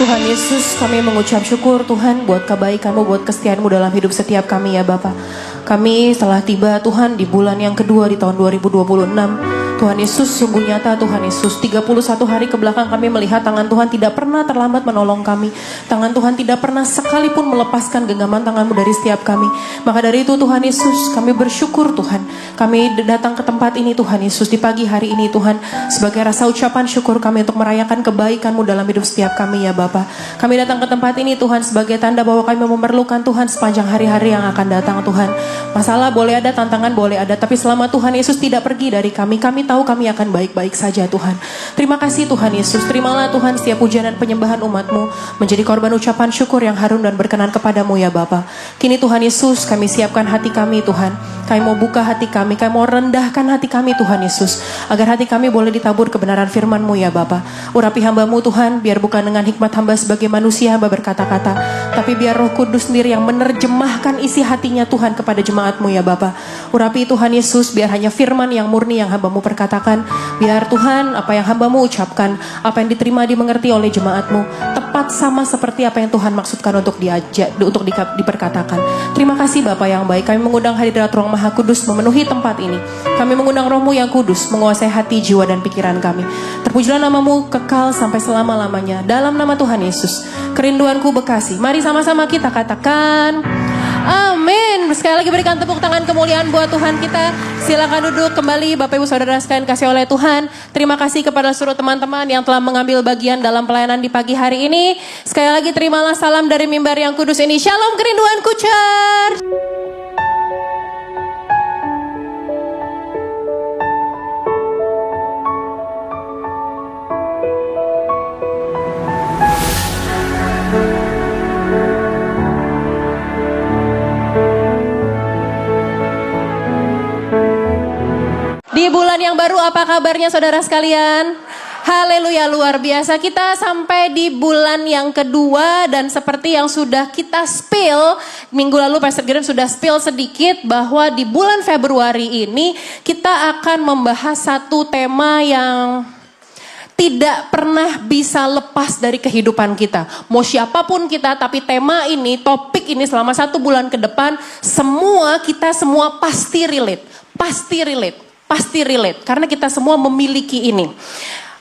Tuhan Yesus, kami mengucap syukur Tuhan buat kebaikan-Mu, buat kesetiaan-Mu dalam hidup setiap kami ya Bapa. Kami telah tiba Tuhan di bulan yang kedua di tahun 2026. Tuhan Yesus, sungguh nyata Tuhan Yesus, 31 hari ke belakang kami melihat tangan Tuhan tidak pernah terlambat menolong kami. Tangan Tuhan tidak pernah sekalipun melepaskan genggaman tangan-Mu dari setiap kami. Maka dari itu Tuhan Yesus, kami bersyukur Tuhan. Kami datang ke tempat ini Tuhan Yesus di pagi hari ini Tuhan, sebagai rasa ucapan syukur kami untuk merayakan kebaikan-Mu dalam hidup setiap kami ya Bapa. Kami datang ke tempat ini Tuhan sebagai tanda bahwa kami memerlukan Tuhan sepanjang hari-hari yang akan datang Tuhan. Masalah boleh ada, tantangan boleh ada, tapi selama Tuhan Yesus tidak pergi dari kami tahu kami akan baik-baik saja Tuhan. Terima kasih Tuhan Yesus. Terimalah Tuhan setiap pujian dan penyembahan umat-Mu menjadi korban ucapan syukur yang harum dan berkenan kepadamu ya Bapa. Kini Tuhan Yesus, kami siapkan hati kami Tuhan. Kami mau buka hati kami mau rendahkan hati kami Tuhan Yesus, agar hati kami boleh ditabur kebenaran firman-Mu ya Bapa. Urapi hamba-Mu Tuhan, biar bukan dengan hikmat hamba sebagai manusia hamba berkata-kata, tapi biar Roh Kudus sendiri yang menerjemahkan isi hatinya Tuhan kepada jemaat-Mu ya Bapa. Urapi Tuhan Yesus, biar hanya firman yang murni yang hamba-Mu perkatakan. Biar Tuhan apa yang hamba-Mu ucapkan, apa yang diterima dimengerti oleh jemaat-Mu, tepat sama seperti apa yang Tuhan maksudkan untuk diperkatakan. Terima kasih Bapa yang baik. Kami mengundang hadirat Roh Maha Kudus memenuhi tempat ini. Kami mengundang Roh-Mu yang kudus menguasai hati, jiwa, dan pikiran kami. Terpujilah nama-Mu kekal sampai selama-lamanya. Dalam nama Tuhan Yesus, kerinduanku bekasi. Mari sama-sama kita katakan amin. Sekali lagi berikan tepuk tangan kemuliaan buat Tuhan kita. Silakan duduk kembali Bapak Ibu Saudara sekalian kasih oleh Tuhan. Terima kasih kepada seluruh teman-teman yang telah mengambil bagian dalam pelayanan di pagi hari ini. Sekali lagi terimalah salam dari mimbar yang kudus ini. Shalom kerinduanku Church. Di bulan yang baru apa kabarnya saudara sekalian? Haleluya, luar biasa. Kita sampai di bulan yang kedua dan seperti yang sudah kita spill minggu lalu, Pastor Gideon sudah spill sedikit bahwa di bulan Februari ini kita akan membahas satu tema yang tidak pernah bisa lepas dari kehidupan kita. Mau siapapun kita, tapi tema ini, topik ini selama 1 bulan ke depan, kita semua pasti relate. Pasti relate, karena kita semua memiliki ini.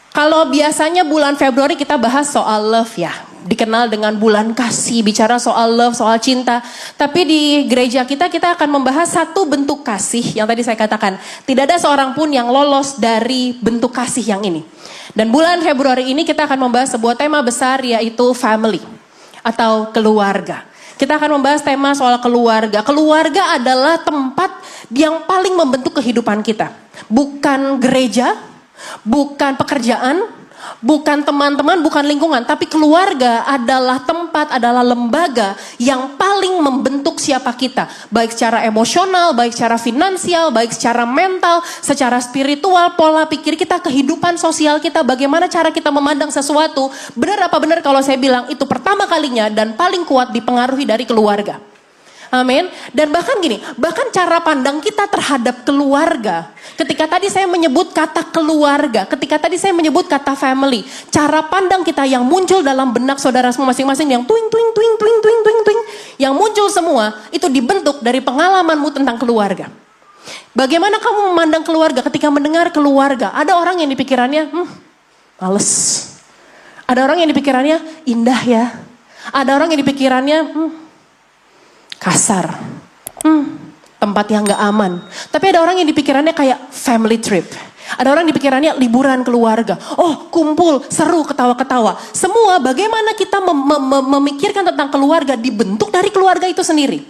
Kalau biasanya bulan Februari kita bahas soal love ya, dikenal dengan bulan kasih, bicara soal love, soal cinta. Tapi di gereja kita akan membahas satu bentuk kasih yang tadi saya katakan, tidak ada seorang pun yang lolos dari bentuk kasih yang ini. Dan bulan Februari ini kita akan membahas sebuah tema besar, yaitu family atau keluarga. Kita akan membahas tema soal keluarga. Keluarga adalah tempat yang paling membentuk kehidupan kita. Bukan gereja, bukan pekerjaan, bukan teman-teman, bukan lingkungan. Tapi keluarga adalah tempat, adalah lembaga yang paling membentuk siapa kita. Baik secara emosional, baik secara finansial, baik secara mental, secara spiritual, pola pikir kita, kehidupan sosial kita, bagaimana cara kita memandang sesuatu. Benar apa benar kalau saya bilang itu pertama kalinya dan paling kuat dipengaruhi dari keluarga. Amin. Dan bahkan cara pandang kita terhadap keluarga. Ketika tadi saya menyebut kata keluarga, ketika tadi saya menyebut kata family, cara pandang kita yang muncul dalam benak saudara semua masing-masing yang twing, yang muncul semua itu dibentuk dari pengalamanmu tentang keluarga. Bagaimana kamu memandang keluarga ketika mendengar keluarga? Ada orang yang dipikirannya, males. Ada orang yang dipikirannya indah ya. Ada orang yang dipikirannya, kasar, tempat yang gak aman. Tapi ada orang yang dipikirannya kayak family trip. Ada orang yang dipikirannya liburan keluarga. Oh, kumpul, seru, ketawa-ketawa. Semua bagaimana kita memikirkan tentang keluarga dibentuk dari keluarga itu sendiri.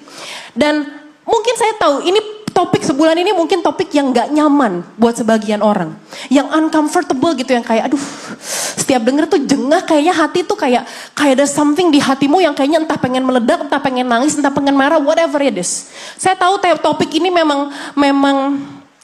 Dan mungkin saya tahu ini topik sebulan ini mungkin topik yang gak nyaman buat sebagian orang. Yang uncomfortable gitu, yang kayak aduh, setiap denger tuh jengah, kayaknya hati tuh kayak ada something di hatimu yang kayaknya entah pengen meledak, entah pengen nangis, entah pengen marah, whatever it is. Saya tahu topik ini memang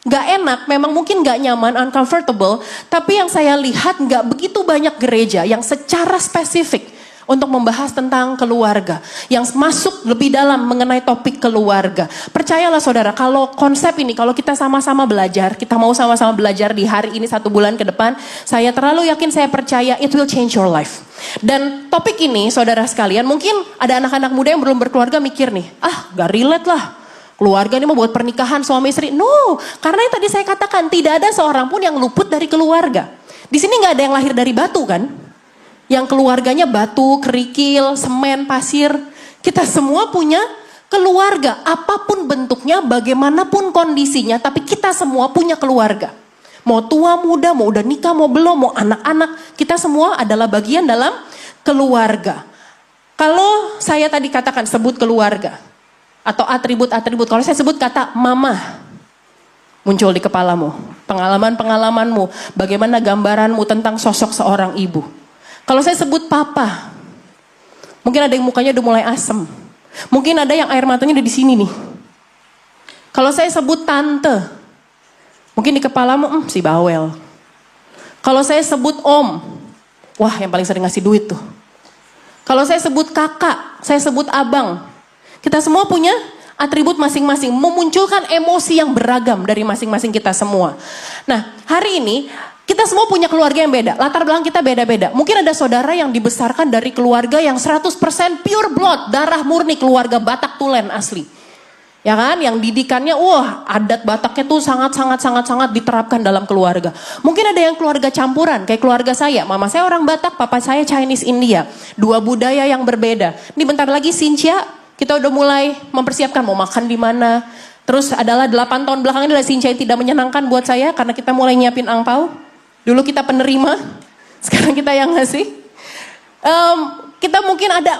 gak enak, memang mungkin gak nyaman, uncomfortable. Tapi yang saya lihat gak begitu banyak gereja yang secara spesifik untuk membahas tentang keluarga, yang masuk lebih dalam mengenai topik keluarga. Percayalah saudara, kalau konsep ini, kalau kita sama-sama belajar, kita mau sama-sama belajar di hari ini 1 bulan ke depan, saya terlalu yakin, saya percaya it will change your life. Dan topik ini saudara sekalian, mungkin ada anak-anak muda yang belum berkeluarga mikir nih, gak relate lah. Keluarga ini mau buat pernikahan suami istri. No, karena yang tadi saya katakan, tidak ada seorang pun yang luput dari keluarga. Di sini gak ada yang lahir dari batu kan? Yang keluarganya batu, kerikil, semen, pasir. Kita semua punya keluarga. Apapun bentuknya, bagaimanapun kondisinya. Tapi kita semua punya keluarga. Mau tua, muda, mau udah nikah, mau belum, mau anak-anak. Kita semua adalah bagian dalam keluarga. Kalau saya tadi katakan sebut keluarga. Atau atribut-atribut. Kalau saya sebut kata mama. Muncul di kepalamu. Pengalaman-pengalamanmu. Bagaimana gambaranmu tentang sosok seorang ibu. Kalau saya sebut papa, mungkin ada yang mukanya udah mulai asem. Mungkin ada yang air matanya udah di sini nih. Kalau saya sebut tante, mungkin di kepalamu, si bawel. Kalau saya sebut om, wah yang paling sering ngasih duit tuh. Kalau saya sebut kakak, saya sebut abang. Kita semua punya atribut masing-masing, memunculkan emosi yang beragam dari masing-masing kita semua. Nah, hari ini kita semua punya keluarga yang beda, latar belakang kita beda-beda. Mungkin ada saudara yang dibesarkan dari keluarga yang 100% pure blood, darah murni, keluarga Batak Tulen asli. Ya kan, yang didikannya, adat Bataknya tuh sangat diterapkan dalam keluarga. Mungkin ada yang keluarga campuran, kayak keluarga saya. Mama saya orang Batak, papa saya Chinese India. 2 budaya yang berbeda. Ini bentar lagi Sincia, kita udah mulai mempersiapkan mau makan di mana. Terus adalah 8 tahun belakangan ini adalah Sincia yang tidak menyenangkan buat saya, karena kita mulai nyiapin angpau. Dulu kita penerima, sekarang kita yang ngasih. Kita mungkin ada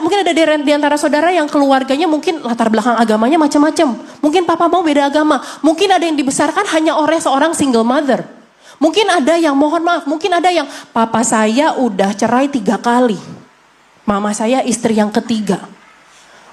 di antara saudara yang keluarganya mungkin latar belakang agamanya macam-macam. Mungkin papa mau beda agama. Mungkin ada yang dibesarkan hanya oleh seorang single mother. Mungkin ada yang mohon maaf, mungkin ada yang papa saya udah cerai 3 kali. Mama saya istri yang ketiga.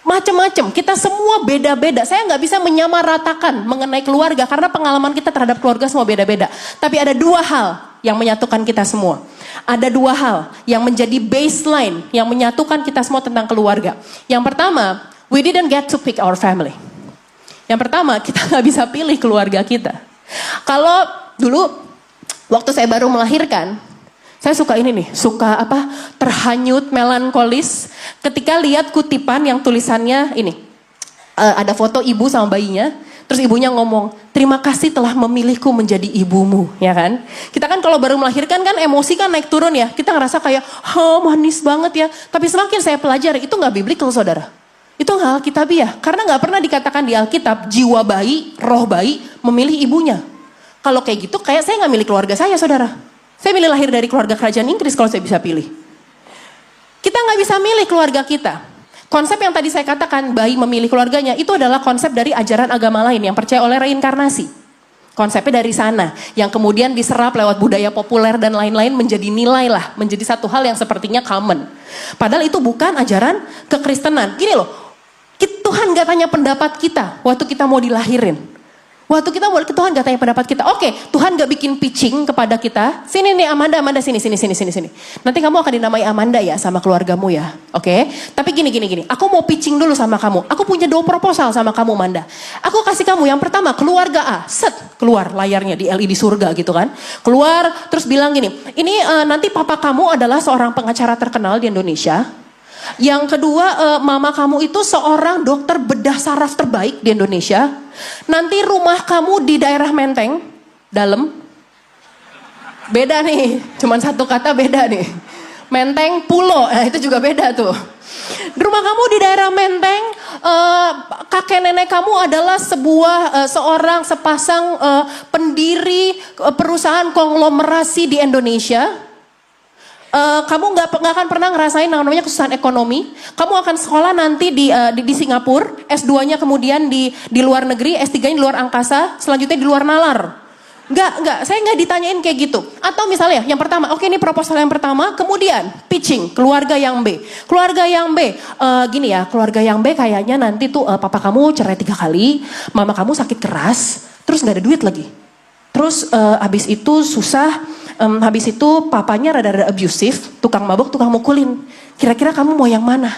Macam-macam, kita semua beda-beda. Saya nggak bisa menyamaratakan mengenai keluarga karena pengalaman kita terhadap keluarga semua beda-beda. Tapi ada 2 hal yang menyatukan kita semua. Ada 2 hal yang menjadi baseline yang menyatukan kita semua tentang keluarga. Yang pertama, we didn't get to pick our family. Yang pertama, kita nggak bisa pilih keluarga kita. Kalau dulu waktu saya baru melahirkan, saya suka terhanyut, melankolis ketika lihat kutipan yang tulisannya ini. Ada foto ibu sama bayinya, terus ibunya ngomong, terima kasih telah memilihku menjadi ibumu, ya kan. Kita kan kalau baru melahirkan kan emosi kan naik turun ya, kita ngerasa kayak, manis banget ya. Tapi semakin saya pelajari, itu gak biblical saudara. Itu gak alkitabiah, karena gak pernah dikatakan di Alkitab, jiwa bayi, roh bayi memilih ibunya. Kalau kayak gitu, kayak saya gak milih keluarga saya saudara. Saya milih lahir dari keluarga kerajaan Inggris kalau saya bisa pilih. Kita nggak bisa milih keluarga kita. Konsep yang tadi saya katakan, bayi memilih keluarganya, itu adalah konsep dari ajaran agama lain yang percaya oleh reinkarnasi. Konsepnya dari sana, yang kemudian diserap lewat budaya populer dan lain-lain menjadi nilai lah, menjadi satu hal yang sepertinya common. Padahal itu bukan ajaran kekristenan. Gini loh, Tuhan nggak tanya pendapat kita waktu kita mau dilahirin. Waktu kita Tuhan gak tanya pendapat kita. Oke, Tuhan gak bikin pitching kepada kita. Sini nih Amanda sini. Nanti kamu akan dinamai Amanda ya sama keluargamu ya. Oke. Tapi gini. Aku mau pitching dulu sama kamu. Aku punya 2 proposal sama kamu Amanda. Aku kasih kamu yang pertama keluarga A. Keluar layarnya di LED surga gitu kan. Keluar terus bilang gini. Ini nanti papa kamu adalah seorang pengacara terkenal di Indonesia. Yang kedua, mama kamu itu seorang dokter bedah saraf terbaik di Indonesia. Nanti rumah kamu di daerah Menteng, dalam. Beda nih, cuman 1 kata beda nih. Menteng, pulau, itu juga beda tuh. Rumah kamu di daerah Menteng, kakek nenek kamu adalah seorang sepasang pendiri perusahaan konglomerasi di Indonesia. Kamu nggak akan pernah ngerasain namanya kesusahan ekonomi. Kamu akan sekolah nanti di Singapura, S2-nya kemudian di luar negeri, S3-nya di luar angkasa, selanjutnya di luar nalar. Nggak, saya nggak ditanyain kayak gitu. Atau misalnya yang pertama, oke ini proposal yang pertama, kemudian pitching, keluarga yang B. Keluarga yang B, gini ya, keluarga yang B kayaknya nanti tuh papa kamu cerai 3 kali, mama kamu sakit keras, terus nggak ada duit lagi. Terus habis itu susah, habis itu papanya rada-rada abusive, tukang mabuk, tukang mukulin. Kira-kira kamu mau yang mana?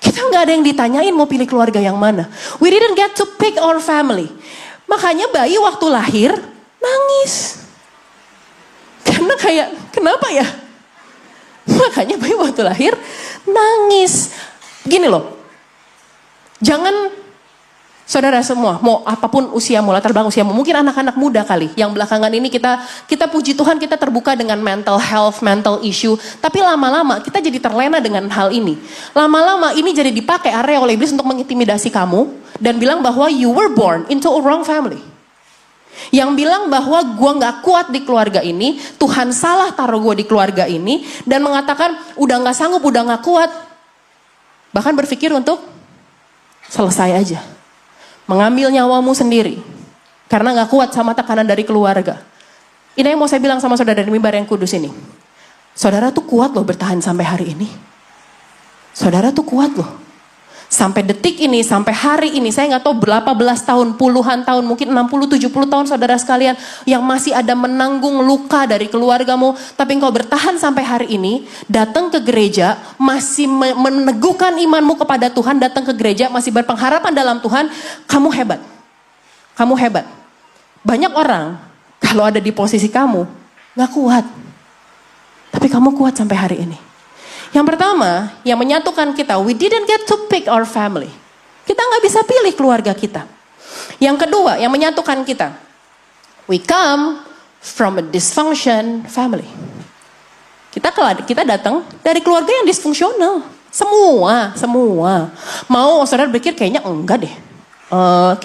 Kita nggak ada yang ditanyain mau pilih keluarga yang mana. We didn't get to pick our family. Makanya bayi waktu lahir nangis. Karena kayak, kenapa ya? Makanya bayi waktu lahir nangis. Gini loh, jangan saudara semua, mau apapun usiamu, latar belakang usiamu, mungkin anak-anak muda kali, yang belakangan ini kita puji Tuhan kita terbuka dengan mental health, mental issue, tapi lama-lama kita jadi terlena dengan hal ini. Lama-lama ini jadi dipakai area oleh iblis untuk mengintimidasi kamu, dan bilang bahwa you were born into a wrong family. Yang bilang bahwa gue gak kuat di keluarga ini, Tuhan salah taruh gue di keluarga ini, dan mengatakan udah gak sanggup, udah gak kuat. Bahkan berpikir untuk selesai aja. Mengambil nyawamu sendiri. Karena gak kuat sama tekanan dari keluarga. Ini yang mau saya bilang sama saudara dari mimbar yang kudus ini. Saudara tuh kuat loh bertahan sampai hari ini. Saudara tuh kuat loh. Sampai detik ini, sampai hari ini, saya gak tahu berapa belas tahun, puluhan tahun, mungkin 60-70 tahun saudara sekalian. Yang masih ada menanggung luka dari keluargamu. Tapi engkau bertahan sampai hari ini, datang ke gereja, masih meneguhkan imanmu kepada Tuhan, datang ke gereja, masih berpengharapan dalam Tuhan, kamu hebat. Kamu hebat. Banyak orang, kalau ada di posisi kamu, gak kuat. Tapi kamu kuat sampai hari ini. Yang pertama, yang menyatukan kita, we didn't get to pick our family. Kita gak bisa pilih keluarga kita. Yang kedua, yang menyatukan kita, we come from a dysfunction family. Kita datang dari keluarga yang disfungsional. Semua. Mau saudara berpikir kayaknya enggak deh.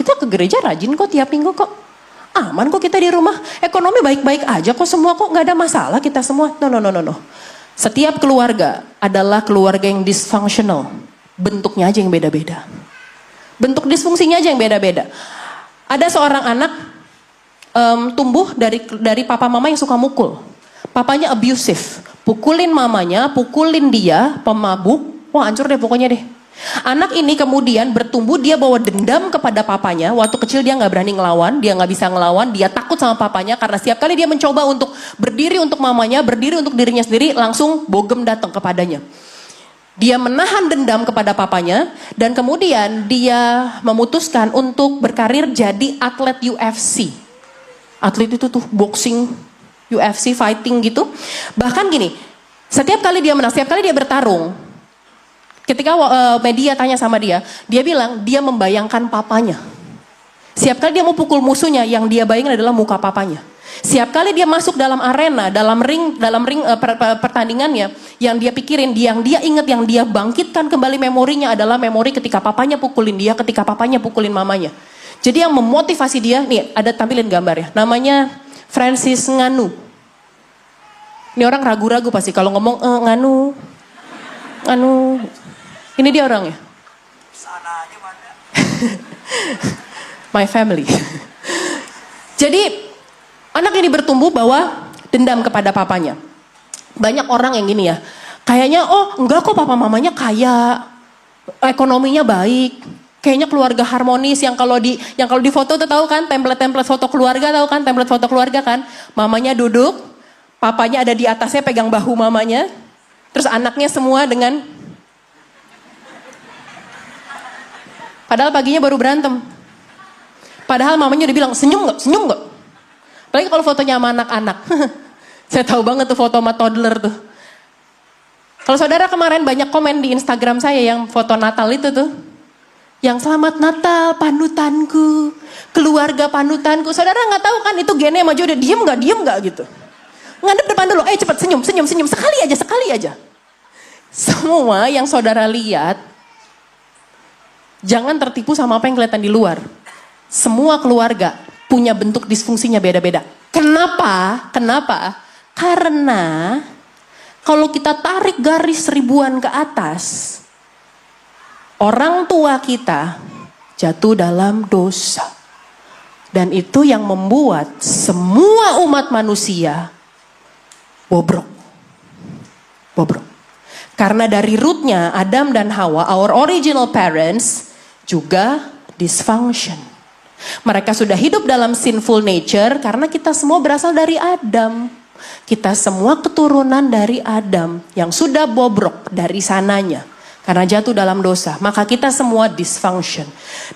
Kita ke gereja rajin kok tiap minggu kok. Aman kok kita di rumah. Ekonomi baik-baik aja kok semua kok, gak ada masalah kita semua. No. Setiap keluarga adalah keluarga yang dysfunctional. Bentuknya aja yang beda-beda. Bentuk disfungsinya aja yang beda-beda. Ada seorang anak tumbuh dari papa mama yang suka mukul. Papanya abusive. Pukulin mamanya, pukulin dia, pemabuk. Wah hancur deh pokoknya deh. Anak ini kemudian bertumbuh, dia bawa dendam kepada papanya. Waktu kecil dia gak berani ngelawan, dia gak bisa ngelawan, dia takut sama papanya. Karena setiap kali dia mencoba untuk berdiri untuk mamanya, berdiri untuk dirinya sendiri, langsung bogem datang kepadanya. Dia menahan dendam kepada papanya, dan kemudian dia memutuskan untuk berkarir jadi atlet UFC. Atlet itu tuh boxing, UFC, fighting gitu. Bahkan gini, setiap kali dia menang, setiap kali dia bertarung, ketika media tanya sama dia bilang dia membayangkan papanya. Setiap kali dia mau pukul musuhnya, yang dia bayangin adalah muka papanya. Setiap kali dia masuk dalam arena, dalam ring pertandingannya, yang dia pikirin, yang dia ingat, yang dia bangkitkan kembali memorinya adalah memori ketika papanya pukulin dia, ketika papanya pukulin mamanya. Jadi yang memotivasi dia, nih ada tampilin gambar ya, namanya Francis Ngannou. Ini orang ragu-ragu pasti kalau ngomong Ngannou. Ini dia orangnya. Sana aja mana? My family. Jadi anak ini bertumbuh bawa dendam kepada papanya. Banyak orang yang gini ya. Kayaknya enggak kok papa mamanya kaya. Ekonominya baik. Kayaknya keluarga harmonis yang kalau di foto tuh tahu kan, template foto keluarga tahu kan, template foto keluarga kan. Mamanya duduk, papanya ada di atasnya pegang bahu mamanya. Terus anaknya semua dengan padahal paginya baru berantem. Padahal mamanya udah bilang, senyum gak? Apalagi kalau fotonya sama anak-anak. Saya tahu banget tuh foto sama toddler tuh. Kalau saudara kemarin banyak komen di Instagram saya yang foto Natal itu tuh. Yang selamat Natal, panutanku, keluarga panutanku. Saudara gak tahu kan itu gennya maju udah diem gak gitu. Ngadep depan dulu, cepet senyum. Sekali aja. Semua yang saudara lihat, jangan tertipu sama apa yang kelihatan di luar. Semua keluarga punya bentuk disfungsinya beda-beda. Kenapa? Karena kalau kita tarik garis ribuan ke atas, orang tua kita jatuh dalam dosa. Dan itu yang membuat semua umat manusia bobrok. Karena dari rootnya Adam dan Hawa, our original parents, juga dysfunction. Mereka sudah hidup dalam sinful nature karena kita semua berasal dari Adam. Kita semua keturunan dari Adam yang sudah bobrok dari sananya karena jatuh dalam dosa. Maka kita semua dysfunction.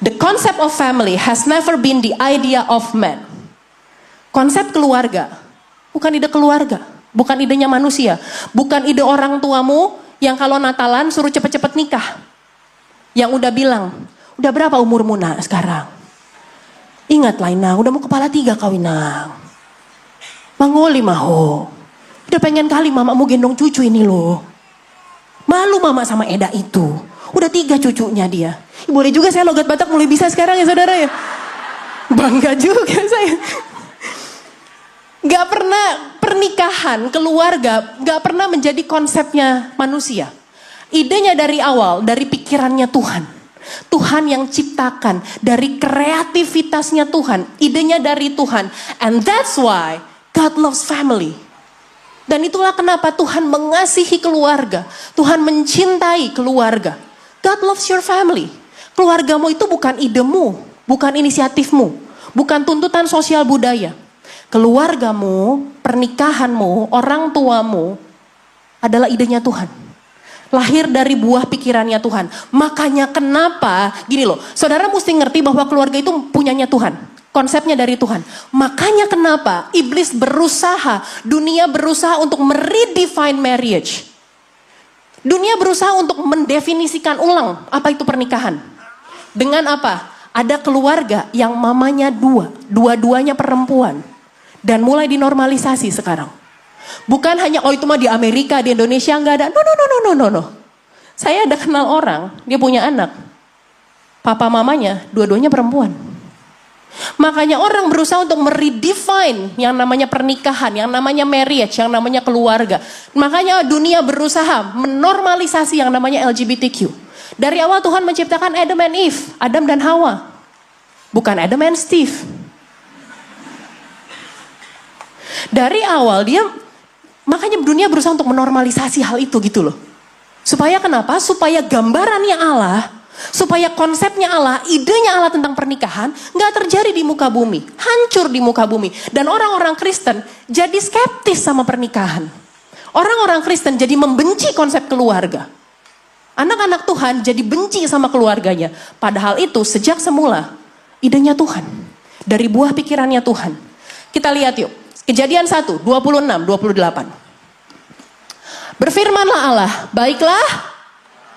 The concept of family has never been the idea of man. Konsep keluarga bukan ide keluarga, bukan idenya manusia, bukan ide orang tuamu yang kalau Natalan suruh cepet-cepet nikah. Yang udah bilang, udah berapa umurmu nak sekarang? Ingat lah Inang, udah mau kepala 3 kau Inang. Mangoli maho. Udah pengen kali mamamu gendong cucu ini loh. Malu mama sama Eda itu. Udah 3 cucunya dia. Boleh juga saya logat Batak mulai bisa sekarang ya saudara ya. Bangga juga saya. Gak pernah pernikahan, keluarga, gak pernah menjadi konsepnya manusia. Idenya dari awal, dari pikirannya Tuhan. Tuhan yang ciptakan, dari kreativitasnya Tuhan, idenya dari Tuhan. And that's why God loves family. Dan itulah kenapa Tuhan mengasihi keluarga. Tuhan mencintai keluarga. God loves your family. Keluargamu itu bukan idemu, bukan inisiatifmu, bukan tuntutan sosial budaya. Keluargamu, pernikahanmu, orang tuamu adalah idenya Tuhan. Lahir dari buah pikirannya Tuhan. Makanya kenapa, gini loh, saudara mesti ngerti bahwa keluarga itu punyanya Tuhan. Konsepnya dari Tuhan. Makanya kenapa iblis berusaha, dunia berusaha untuk meredefine marriage. Dunia berusaha untuk mendefinisikan ulang apa itu pernikahan. Dengan apa? Ada keluarga yang mamanya dua-duanya perempuan. Dan mulai dinormalisasi sekarang. Bukan hanya, oh itu mah di Amerika, di Indonesia nggak ada. No. Saya ada kenal orang, dia punya anak. Papa mamanya, dua-duanya perempuan. Makanya orang berusaha untuk meredefine yang namanya pernikahan, yang namanya marriage, yang namanya keluarga. Makanya dunia berusaha menormalisasi yang namanya LGBTQ. Dari awal Tuhan menciptakan Adam and Eve, Adam dan Hawa. Bukan Adam and Steve. Dari awal makanya dunia berusaha untuk menormalisasi hal itu gitu loh. Supaya kenapa? Supaya gambarannya Allah, supaya konsepnya Allah, idenya Allah tentang pernikahan gak terjadi di muka bumi. Hancur di muka bumi. Dan orang-orang Kristen jadi skeptis sama pernikahan. Orang-orang Kristen jadi membenci konsep keluarga. Anak-anak Tuhan jadi benci sama keluarganya. Padahal itu sejak semula idenya Tuhan. Dari buah pikirannya Tuhan. Kita lihat yuk. Kejadian 1, 26, 28. Berfirmanlah Allah, baiklah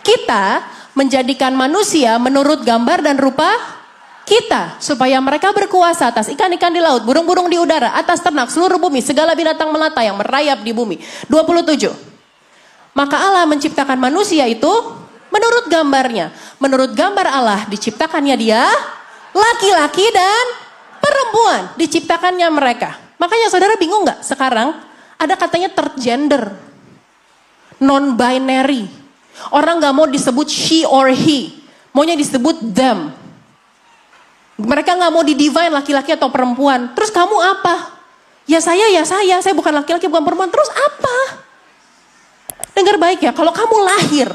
kita menjadikan manusia menurut gambar dan rupa kita. Supaya mereka berkuasa atas ikan-ikan di laut, burung-burung di udara, atas ternak, seluruh bumi, segala binatang melata yang merayap di bumi. 27. Maka Allah menciptakan manusia itu menurut gambarnya. Menurut gambar Allah diciptakannya dia, laki-laki dan perempuan diciptakannya mereka. Makanya saudara bingung gak sekarang ada katanya third gender, non-binary. Orang gak mau disebut she or he, maunya disebut them. Mereka gak mau di-divine laki-laki atau perempuan. Terus kamu apa? Ya saya bukan laki-laki bukan perempuan. Terus apa? Dengar baik ya, kalau kamu lahir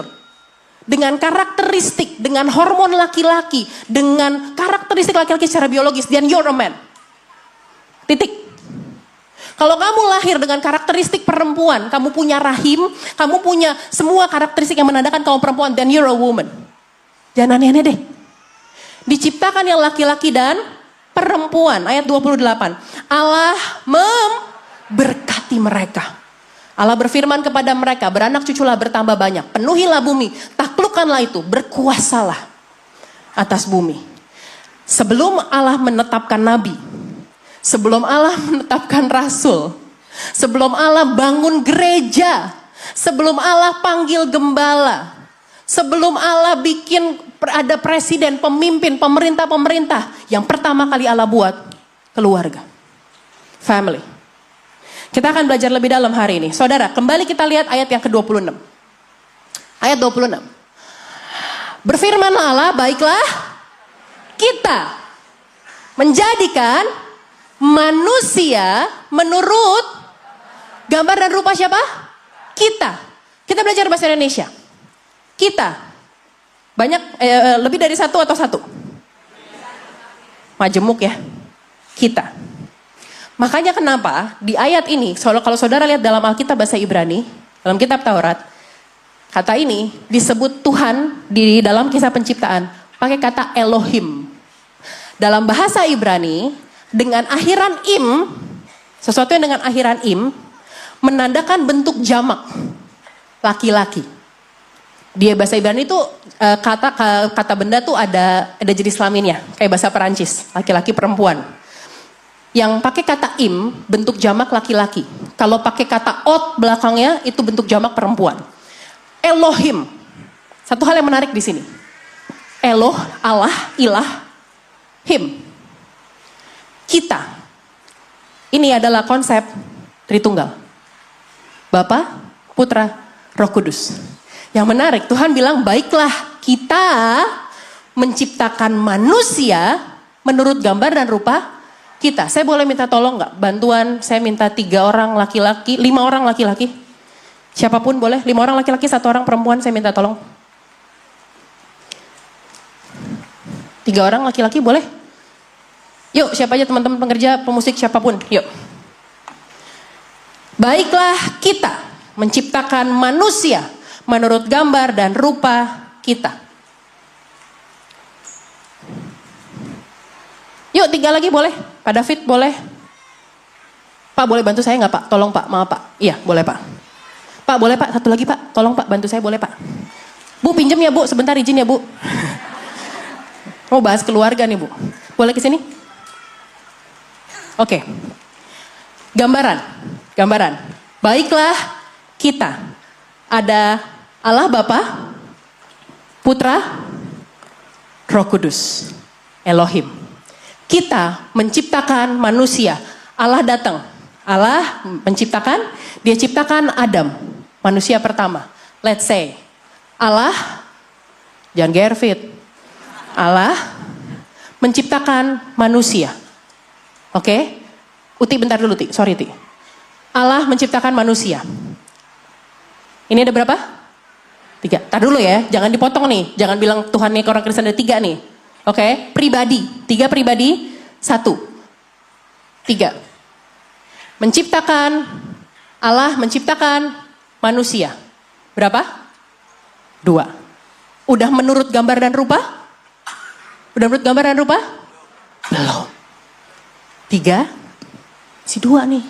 dengan karakteristik, dengan hormon laki-laki, dengan karakteristik laki-laki secara biologis, then you're a man. Titik. Kalau kamu lahir dengan karakteristik perempuan, kamu punya rahim, kamu punya semua karakteristik yang menandakan kamu perempuan, then you're a woman. Jangan aneh-aneh deh. Diciptakan yang laki-laki dan perempuan, ayat 28. Allah memberkati mereka. Allah berfirman kepada mereka, beranak cuculah bertambah banyak, penuhilah bumi, taklukkanlah itu, berkuasalah atas bumi. Sebelum Allah menetapkan nabi, sebelum Allah menetapkan rasul, sebelum Allah bangun gereja, sebelum Allah panggil gembala, sebelum Allah bikin ada presiden, pemimpin, pemerintah, yang pertama kali Allah buat keluarga, family. Kita akan belajar lebih dalam hari ini. Saudara, kembali kita lihat ayat yang ke-26. Ayat 26. Berfirmanlah Allah, baiklah kita menjadikan manusia menurut gambar dan rupa siapa? Kita. Kita belajar bahasa Indonesia. Kita. Banyak, lebih dari satu atau satu? majemuk ya, kita. Makanya kenapa di ayat ini, kalau saudara lihat dalam Alkitab bahasa Ibrani, dalam kitab Taurat, kata ini disebut Tuhan di dalam kisah penciptaan, pakai kata Elohim. Dalam bahasa Ibrani, dengan akhiran im, sesuatu yang dengan akhiran im, menandakan bentuk jamak, laki-laki. Di bahasa Ibrani itu kata benda tuh ada jenis kelaminnya, kayak bahasa Perancis, laki-laki perempuan. Yang pakai kata im, bentuk jamak laki-laki. Kalau pakai kata ot belakangnya, itu bentuk jamak perempuan. Elohim. Satu hal yang menarik di sini. Eloh, Allah, ilah, him. Kita. Ini adalah konsep Tritunggal. Bapa, Putra, Roh Kudus. Yang menarik, Tuhan bilang, baiklah kita menciptakan manusia menurut gambar dan rupa kita. Saya boleh minta tolong nggak? Bantuan, saya minta 3 orang laki-laki, 5 orang laki-laki. Siapapun boleh, 5 orang laki-laki, 1 orang perempuan, saya minta tolong. 3 orang laki-laki boleh? Yuk, siapa aja teman-teman pengerja, pemusik, siapapun, yuk. Baiklah kita menciptakan manusia menurut gambar dan rupa kita. Yuk 3 lagi boleh? Pak David boleh? Pak boleh bantu saya nggak Pak? Tolong Pak, maaf Pak. Iya boleh Pak. Pak boleh Pak, 1 lagi Pak. Tolong Pak, bantu saya boleh Pak. Bu pinjem ya Bu, sebentar izin ya Bu. Mau bahas keluarga nih Bu. Boleh ke sini? Oke. Gambaran. Baiklah kita. Ada Allah Bapa, Putra, Roh Kudus, Elohim. Kita menciptakan manusia. Allah datang. Allah menciptakan, dia ciptakan Adam, manusia pertama. Let's say, Allah, jangan Gervit. Allah menciptakan manusia. Oke? Uti bentar dulu Ti, sorry Ti. Allah menciptakan manusia. Ini ada berapa? 3. Tar dulu ya, jangan dipotong nih. Jangan bilang Tuhan nih ke orang Kristen ada 3 nih. Oke, pribadi. 3 pribadi, 1. 3. Allah menciptakan manusia. Berapa? 2. Udah menurut gambar dan rupa? Udah menurut gambar dan rupa? Belum. 3, si 2 nih.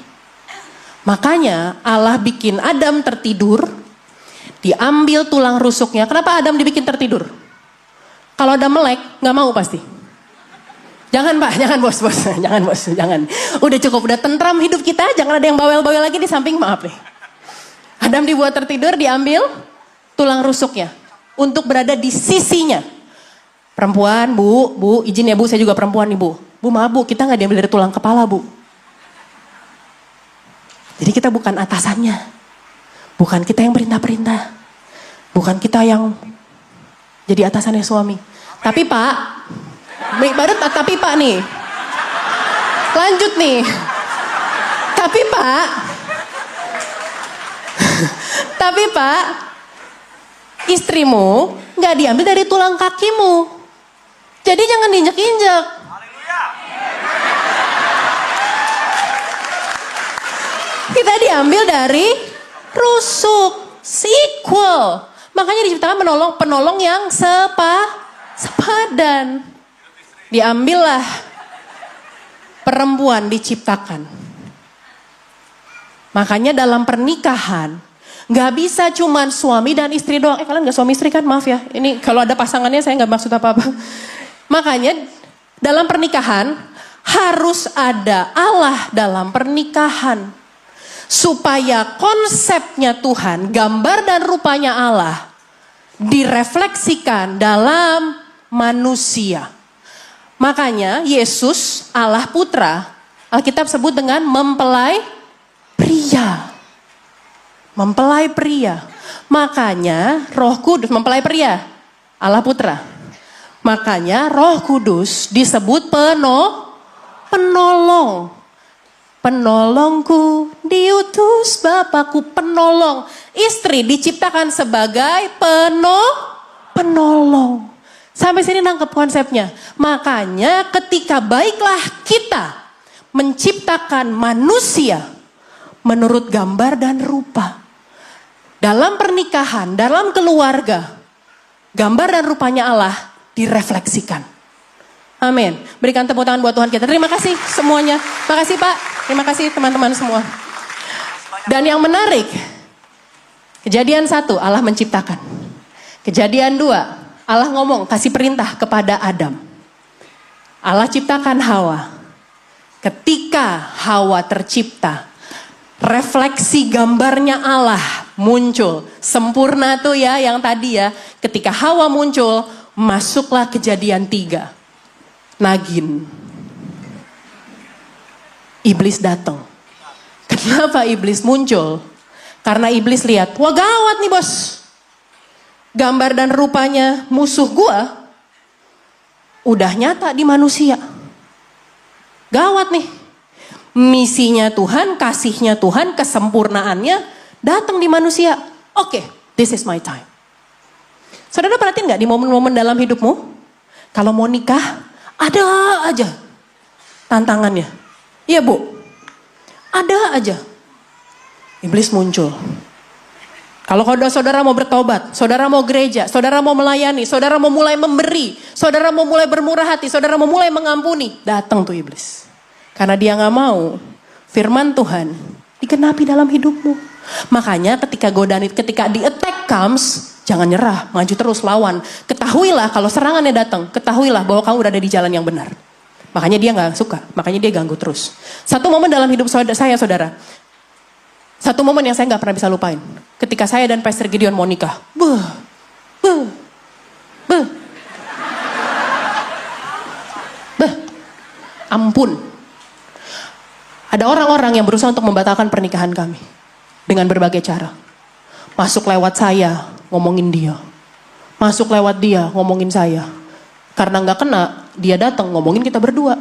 Makanya Allah bikin Adam tertidur, diambil tulang rusuknya. Kenapa Adam dibikin tertidur? Kalau ada melek, gak mau pasti. Jangan Pak, jangan bos, jangan. Udah cukup, udah tentram hidup kita, jangan ada yang bawel-bawel lagi di samping, maaf nih. Adam dibuat tertidur, diambil tulang rusuknya. Untuk berada di sisinya. Perempuan, Bu, izin ya Bu, saya juga perempuan nih Bu. Bu maaf Bu, kita gak diambil dari tulang kepala Bu. Jadi kita bukan atasannya. Bukan kita yang perintah-perintah. Bukan kita yang jadi atasannya suami. Tapi Pak, tapi Pak nih. Lanjut nih. Tapi Pak, istrimu gak diambil dari tulang kakimu. Jadi jangan diinjek-injek. Kita diambil dari rusuk, sequel. Makanya diciptakan penolong yang sepadan. Diambillah perempuan diciptakan. Makanya dalam pernikahan gak bisa cuman suami dan istri doang. Kalian gak suami istri kan? Maaf ya. Ini kalau ada pasangannya saya gak maksud apa-apa. Makanya dalam pernikahan harus ada Allah dalam pernikahan. Supaya konsepnya Tuhan, gambar dan rupanya Allah direfleksikan dalam manusia. Makanya Yesus, Allah Putra, Alkitab sebut dengan mempelai pria. Mempelai pria. Makanya Roh Kudus, mempelai pria, Allah Putra. Makanya Roh Kudus disebut penolong. Penolongku diutus Bapakku, penolong. Istri diciptakan sebagai penolong. Sampai sini nangkep konsepnya. Makanya ketika baiklah kita menciptakan manusia menurut gambar dan rupa. Dalam pernikahan, dalam keluarga, gambar dan rupanya Allah direfleksikan. Amin. Berikan tepuk tangan buat Tuhan kita. Terima kasih semuanya. Makasih Pak. Terima kasih teman-teman semua. Dan yang menarik, Kejadian 1, Allah menciptakan. Kejadian 2, Allah ngomong, kasih perintah kepada Adam. Allah ciptakan Hawa. Ketika Hawa tercipta, refleksi gambarnya Allah muncul. Sempurna tuh ya yang tadi ya. Ketika Hawa muncul, masuklah Kejadian 3. Nagin. Iblis datang. Kenapa iblis muncul? Karena iblis lihat, wah gawat nih bos. Gambar dan rupanya musuh gua udah nyata di manusia. Gawat nih. Misinya Tuhan, kasihnya Tuhan, kesempurnaannya datang di manusia. Oke, this is my time. Saudara perhatiin gak di momen-momen dalam hidupmu? Kalau mau nikah, ada aja tantangannya. Iya Bu, ada aja. Iblis muncul. Kalau saudara mau bertobat, saudara mau gereja, saudara mau melayani, saudara mau mulai memberi, saudara mau mulai bermurah hati, saudara mau mulai mengampuni, datang tuh iblis. Karena dia gak mau firman Tuhan digenapi dalam hidupmu. Makanya ketika godaan, ketika the attack comes, jangan nyerah, maju terus lawan. Ketahuilah kalau serangannya datang, ketahuilah bahwa kamu berada di jalan yang benar. Makanya dia gak suka, makanya dia ganggu terus. Satu momen dalam hidup saya saudara, satu momen yang saya gak pernah bisa lupain. Ketika saya dan Pastor Gideon mau nikah. Ampun. Ada orang-orang yang berusaha untuk membatalkan pernikahan kami. Dengan berbagai cara. Masuk lewat saya, ngomongin dia. Masuk lewat dia, ngomongin saya. Karena gak kena, dia datang ngomongin kita berdua.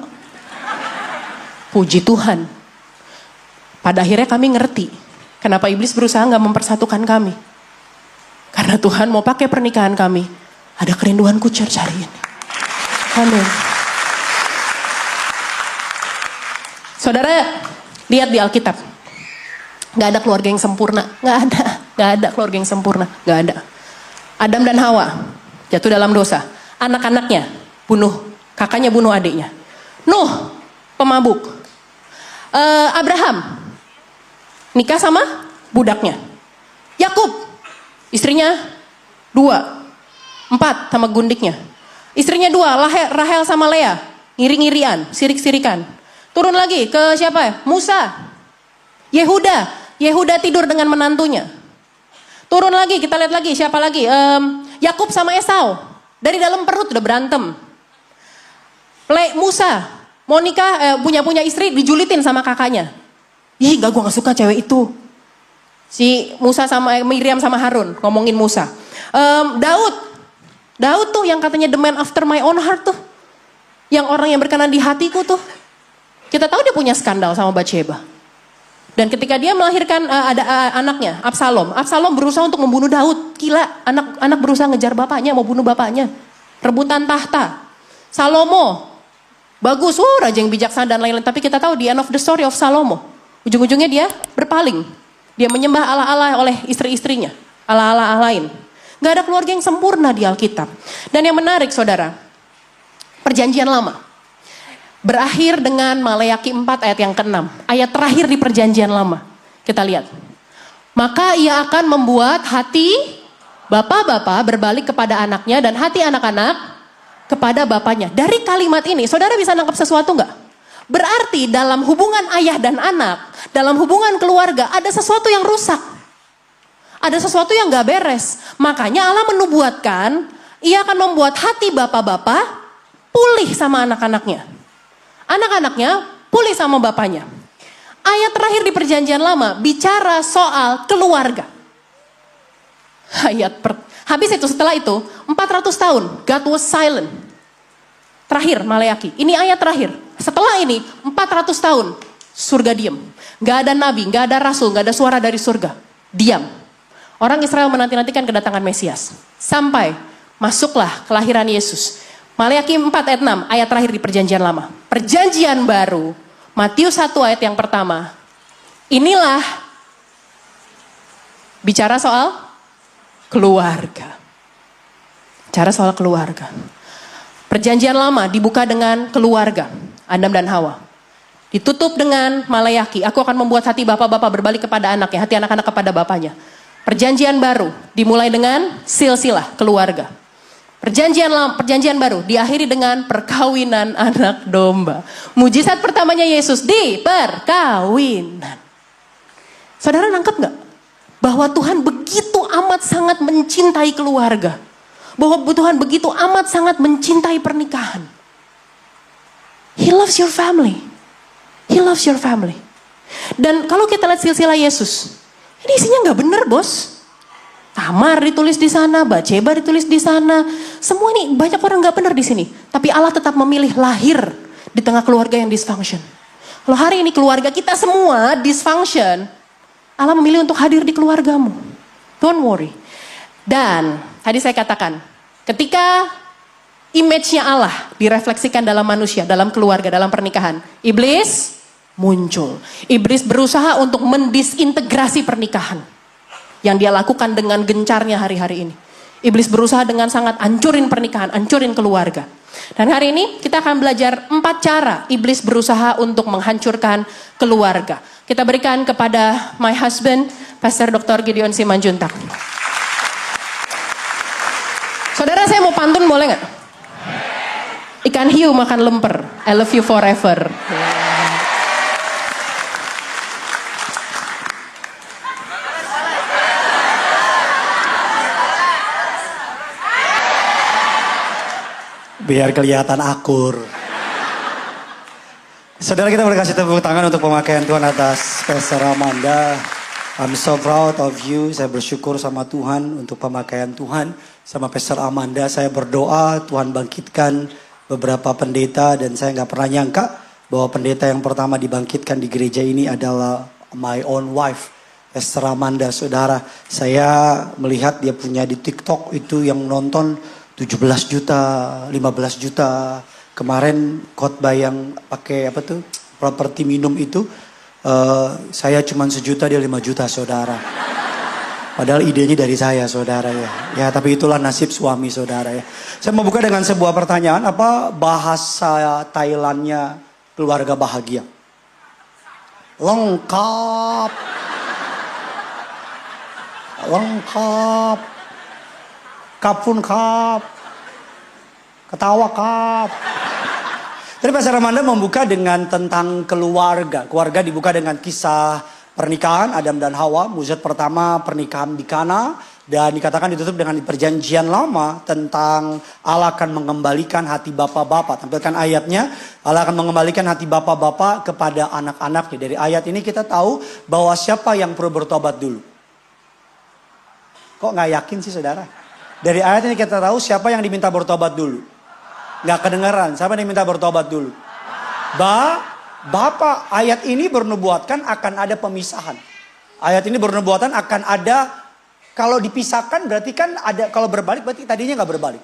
Puji Tuhan. Pada akhirnya kami ngerti. Kenapa iblis berusaha gak mempersatukan kami. Karena Tuhan mau pakai pernikahan kami. Ada kerinduanku church hari ini. Amin. Saudara, lihat di Alkitab. Gak ada keluarga yang sempurna. Gak ada keluarga yang sempurna. Gak ada. Adam dan Hawa jatuh dalam dosa. Anak-anaknya bunuh. Kakaknya bunuh adiknya. Nuh, pemabuk. Abraham nikah sama budaknya. Yakub, istrinya 2, 4 sama gundiknya. Istrinya 2, Rahel sama Lea, ngiri-ngirian, sirik-sirikan. Turun lagi ke siapa ya? Musa, Yehuda tidur dengan menantunya. Turun lagi, kita lihat lagi siapa lagi? Yakub sama Esau, dari dalam perut udah berantem. Musa, mau nikah, punya istri, dijulitin sama kakaknya. Ih, gue gak suka cewek itu. Si Musa sama Miriam sama Harun ngomongin Musa. Daud tuh yang katanya the man after my own heart tuh. Yang orang yang berkenan di hatiku tuh. Kita tahu dia punya skandal sama Batsheba. Dan ketika dia melahirkan ada anaknya, Absalom berusaha untuk membunuh Daud. Gila, anak berusaha ngejar bapaknya, mau bunuh bapaknya. Rebutan tahta. Salomo, bagus, raja yang bijaksana dan lain-lain. Tapi kita tahu the end of the story of Salomo. Ujung-ujungnya dia berpaling. Dia menyembah Allah-Allah oleh istri-istrinya. Allah-Allah lain. Gak ada keluarga yang sempurna di Alkitab. Dan yang menarik saudara, perjanjian lama. Berakhir dengan Maleakhi 4 ayat yang ke-6. Ayat terakhir di perjanjian lama. Kita lihat. Maka ia akan membuat hati bapak-bapak berbalik kepada anaknya dan hati anak-anak kepada bapaknya. Dari kalimat ini, saudara bisa nangkep sesuatu gak? Berarti dalam hubungan ayah dan anak, dalam hubungan keluarga ada sesuatu yang rusak. Ada sesuatu yang gak beres. Makanya Allah menubuatkan, ia akan membuat hati bapak-bapak pulih sama anak-anaknya. Anak-anaknya pulih sama bapaknya. Ayat terakhir di perjanjian lama bicara soal keluarga. Habis itu setelah itu 400 tahun God was silent. Terakhir Maleakhi. Ini ayat terakhir. Setelah ini 400 tahun surga diam. Gak ada nabi, gak ada rasul, gak ada suara dari surga. Diam. Orang Israel menanti-nantikan kedatangan Mesias. Sampai masuklah kelahiran Yesus. Maleakhi 4 ayat 6, ayat terakhir di perjanjian lama. Perjanjian baru, Matius 1 ayat yang pertama. Inilah bicara soal keluarga. Bicara soal keluarga. Perjanjian lama dibuka dengan keluarga, Adam dan Hawa. Ditutup dengan Maleakhi, aku akan membuat hati bapak-bapak berbalik kepada anaknya, hati anak-anak kepada bapaknya. Perjanjian baru dimulai dengan silsilah keluarga. Perjanjian baru diakhiri dengan perkawinan anak domba. Mujizat pertamanya Yesus di perkawinan. Saudara nangkep gak? Bahwa Tuhan begitu amat sangat mencintai keluarga. Bahwa Tuhan begitu amat sangat mencintai pernikahan. He loves your family. He loves your family. Dan kalau kita lihat silsilah Yesus, ini isinya gak bener bos. Tamar ditulis di sana, Batseba ditulis di sana. Semua ini banyak orang gak benar di sini. Tapi Allah tetap memilih lahir di tengah keluarga yang dysfunction. Kalau hari ini keluarga kita semua dysfunction, Allah memilih untuk hadir di keluargamu. Don't worry. Dan tadi saya katakan, ketika image-nya Allah direfleksikan dalam manusia, dalam keluarga, dalam pernikahan, iblis muncul. Iblis berusaha untuk mendisintegrasi pernikahan yang dia lakukan dengan gencarnya hari-hari ini. Iblis berusaha dengan sangat hancurin pernikahan, hancurin keluarga. Dan hari ini kita akan belajar 4 cara iblis berusaha untuk menghancurkan keluarga. Kita berikan kepada my husband, Pastor Dr. Gideon Simanjuntak. Saudara, saya mau pantun boleh gak? Ikan hiu makan lemper, I love you forever. Biar kelihatan akur. Saudara, kita boleh kasih tepuk tangan untuk pemakaian Tuhan atas Pastor Amanda. I'm so proud of you. Saya bersyukur sama Tuhan untuk pemakaian Tuhan sama Pastor Amanda. Saya berdoa Tuhan bangkitkan beberapa pendeta, dan saya nggak pernah nyangka bahwa pendeta yang pertama dibangkitkan di gereja ini adalah my own wife, Pastor Amanda. Saudara, saya melihat dia punya di TikTok itu yang nonton 17 juta, 15 juta. Kemarin khotbah yang pakai apa tuh, properti minum itu, saya cuma 1 juta, dia 5 juta, saudara. Padahal idenya dari saya, saudara ya. Ya, tapi itulah nasib suami, saudara ya. Saya mau buka dengan sebuah pertanyaan, apa bahasa Thailandnya keluarga bahagia? Lengkap. Lengkap. Kapun kap. Ketawa kap. Tadi Pastor Amanda membuka dengan tentang keluarga. Keluarga dibuka dengan kisah pernikahan Adam dan Hawa. Mujizat pertama pernikahan di Kana. Dan dikatakan ditutup dengan perjanjian lama tentang Allah akan mengembalikan hati bapak-bapak. Tampilkan ayatnya. Allah akan mengembalikan hati bapak-bapak kepada anak-anaknya. Dari ayat ini kita tahu bahwa siapa yang perlu bertobat dulu. Kok gak yakin sih, saudara? Dari ayat ini kita tahu siapa yang diminta bertobat dulu. Gak kedengaran, siapa yang diminta bertobat dulu? Bapak, ayat ini bernubuatkan akan ada pemisahan. Ayat ini bernubuatan akan ada, kalau dipisahkan berarti kan ada, kalau berbalik berarti tadinya gak berbalik.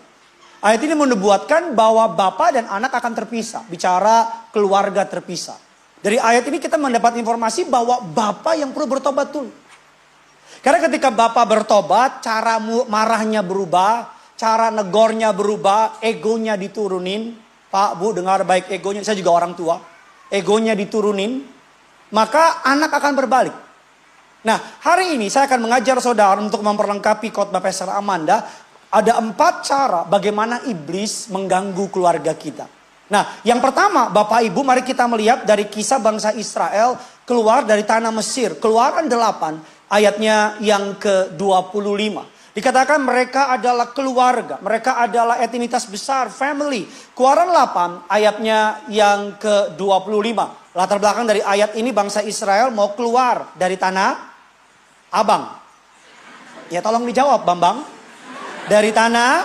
Ayat ini menubuatkan bahwa bapak dan anak akan terpisah. Bicara keluarga terpisah. Dari ayat ini kita mendapat informasi bahwa bapak yang perlu bertobat dulu. Karena ketika bapak bertobat, cara marahnya berubah, cara negornya berubah, egonya diturunin. Pak, Bu, dengar baik egonya, saya juga orang tua. Egonya diturunin, maka anak akan berbalik. Nah, hari ini saya akan mengajar saudara untuk memperlengkapi khotbah Pastor Amanda. Ada 4 cara bagaimana iblis mengganggu keluarga kita. Nah, yang pertama, Bapak Ibu, mari kita melihat dari kisah bangsa Israel keluar dari tanah Mesir. Keluaran 8. Ayatnya yang ke-25. Dikatakan mereka adalah keluarga. Mereka adalah etnitas besar, family. Keluaran 8 ayatnya yang ke-25. Latar belakang dari ayat ini bangsa Israel mau keluar dari tanah Abang. Ya tolong dijawab Bambang. Dari tanah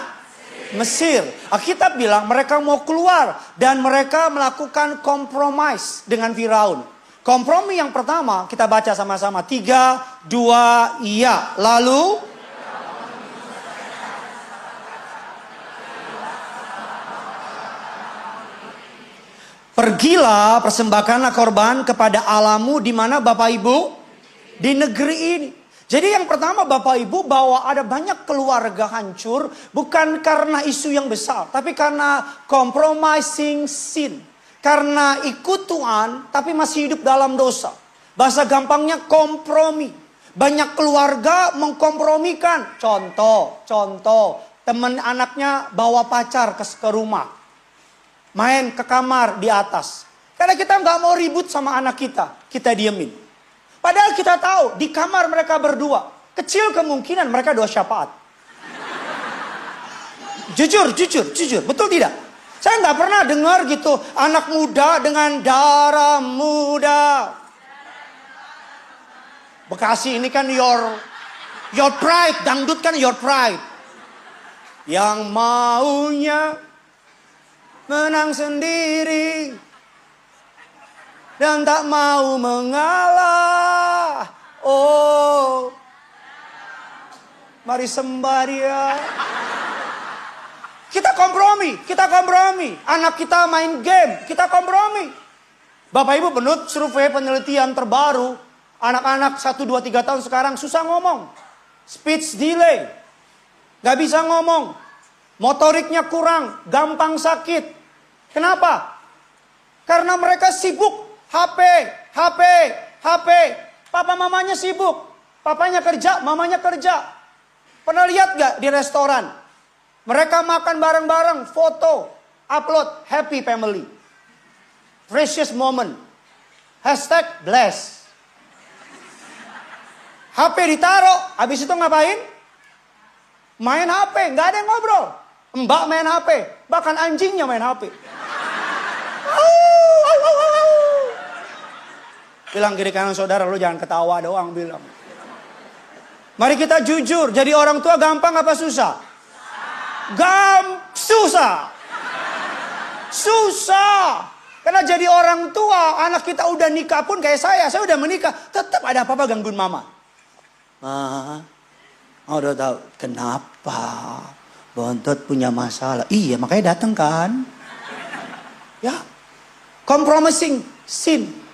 Mesir. Alkitab bilang mereka mau keluar. Dan mereka melakukan kompromis dengan Firaun. Kompromi yang pertama kita baca sama-sama. 3, 2, iya. Lalu Pergilah, persembahkanlah korban kepada Allahmu di mana Bapak Ibu? Di negeri ini. Jadi yang pertama Bapak Ibu, bahwa ada banyak keluarga hancur bukan karena isu yang besar, tapi karena compromising sin. Karena ikut Tuhan tapi masih hidup dalam dosa. Bahasa gampangnya kompromi. Banyak keluarga mengkompromikan. Contoh, teman anaknya bawa pacar ke rumah. Main ke kamar di atas. Karena kita nggak mau ribut sama anak kita diemin. Padahal kita tahu di kamar mereka berdua, kecil kemungkinan mereka doa syafaat. Jujur, betul tidak? Saya nggak pernah dengar gitu anak muda dengan darah muda. Bekasi ini kan your pride, dangdut kan your pride. Yang maunya menang sendiri dan tak mau mengalah. Oh, mari sembah Dia. Kita kompromi. Anak kita main game, kita kompromi. Bapak Ibu, menurut survei penelitian terbaru, anak-anak 1, 2, 3 tahun sekarang susah ngomong. Speech delay. Gak bisa ngomong. Motoriknya kurang, gampang sakit. Kenapa? Karena mereka sibuk. HP. Papa mamanya sibuk. Papanya kerja, mamanya kerja. Pernah lihat gak di restoran? Mereka makan bareng-bareng, foto, upload, happy family. Precious moment. #bless. HP ditaruh, habis itu ngapain? Main HP, gak ada yang ngobrol. Mbak main HP, bahkan anjingnya main HP. Bilang kiri kanan saudara, lu jangan ketawa doang, bilang. Mari kita jujur, jadi orang tua gampang apa susah? Susah. Karena jadi orang tua, anak kita udah nikah pun kayak saya udah menikah, tetap ada apa-apa gangguin mama. Udah tahu kenapa? Bontot punya masalah. Iya, makanya datang kan? Ya, compromising sin.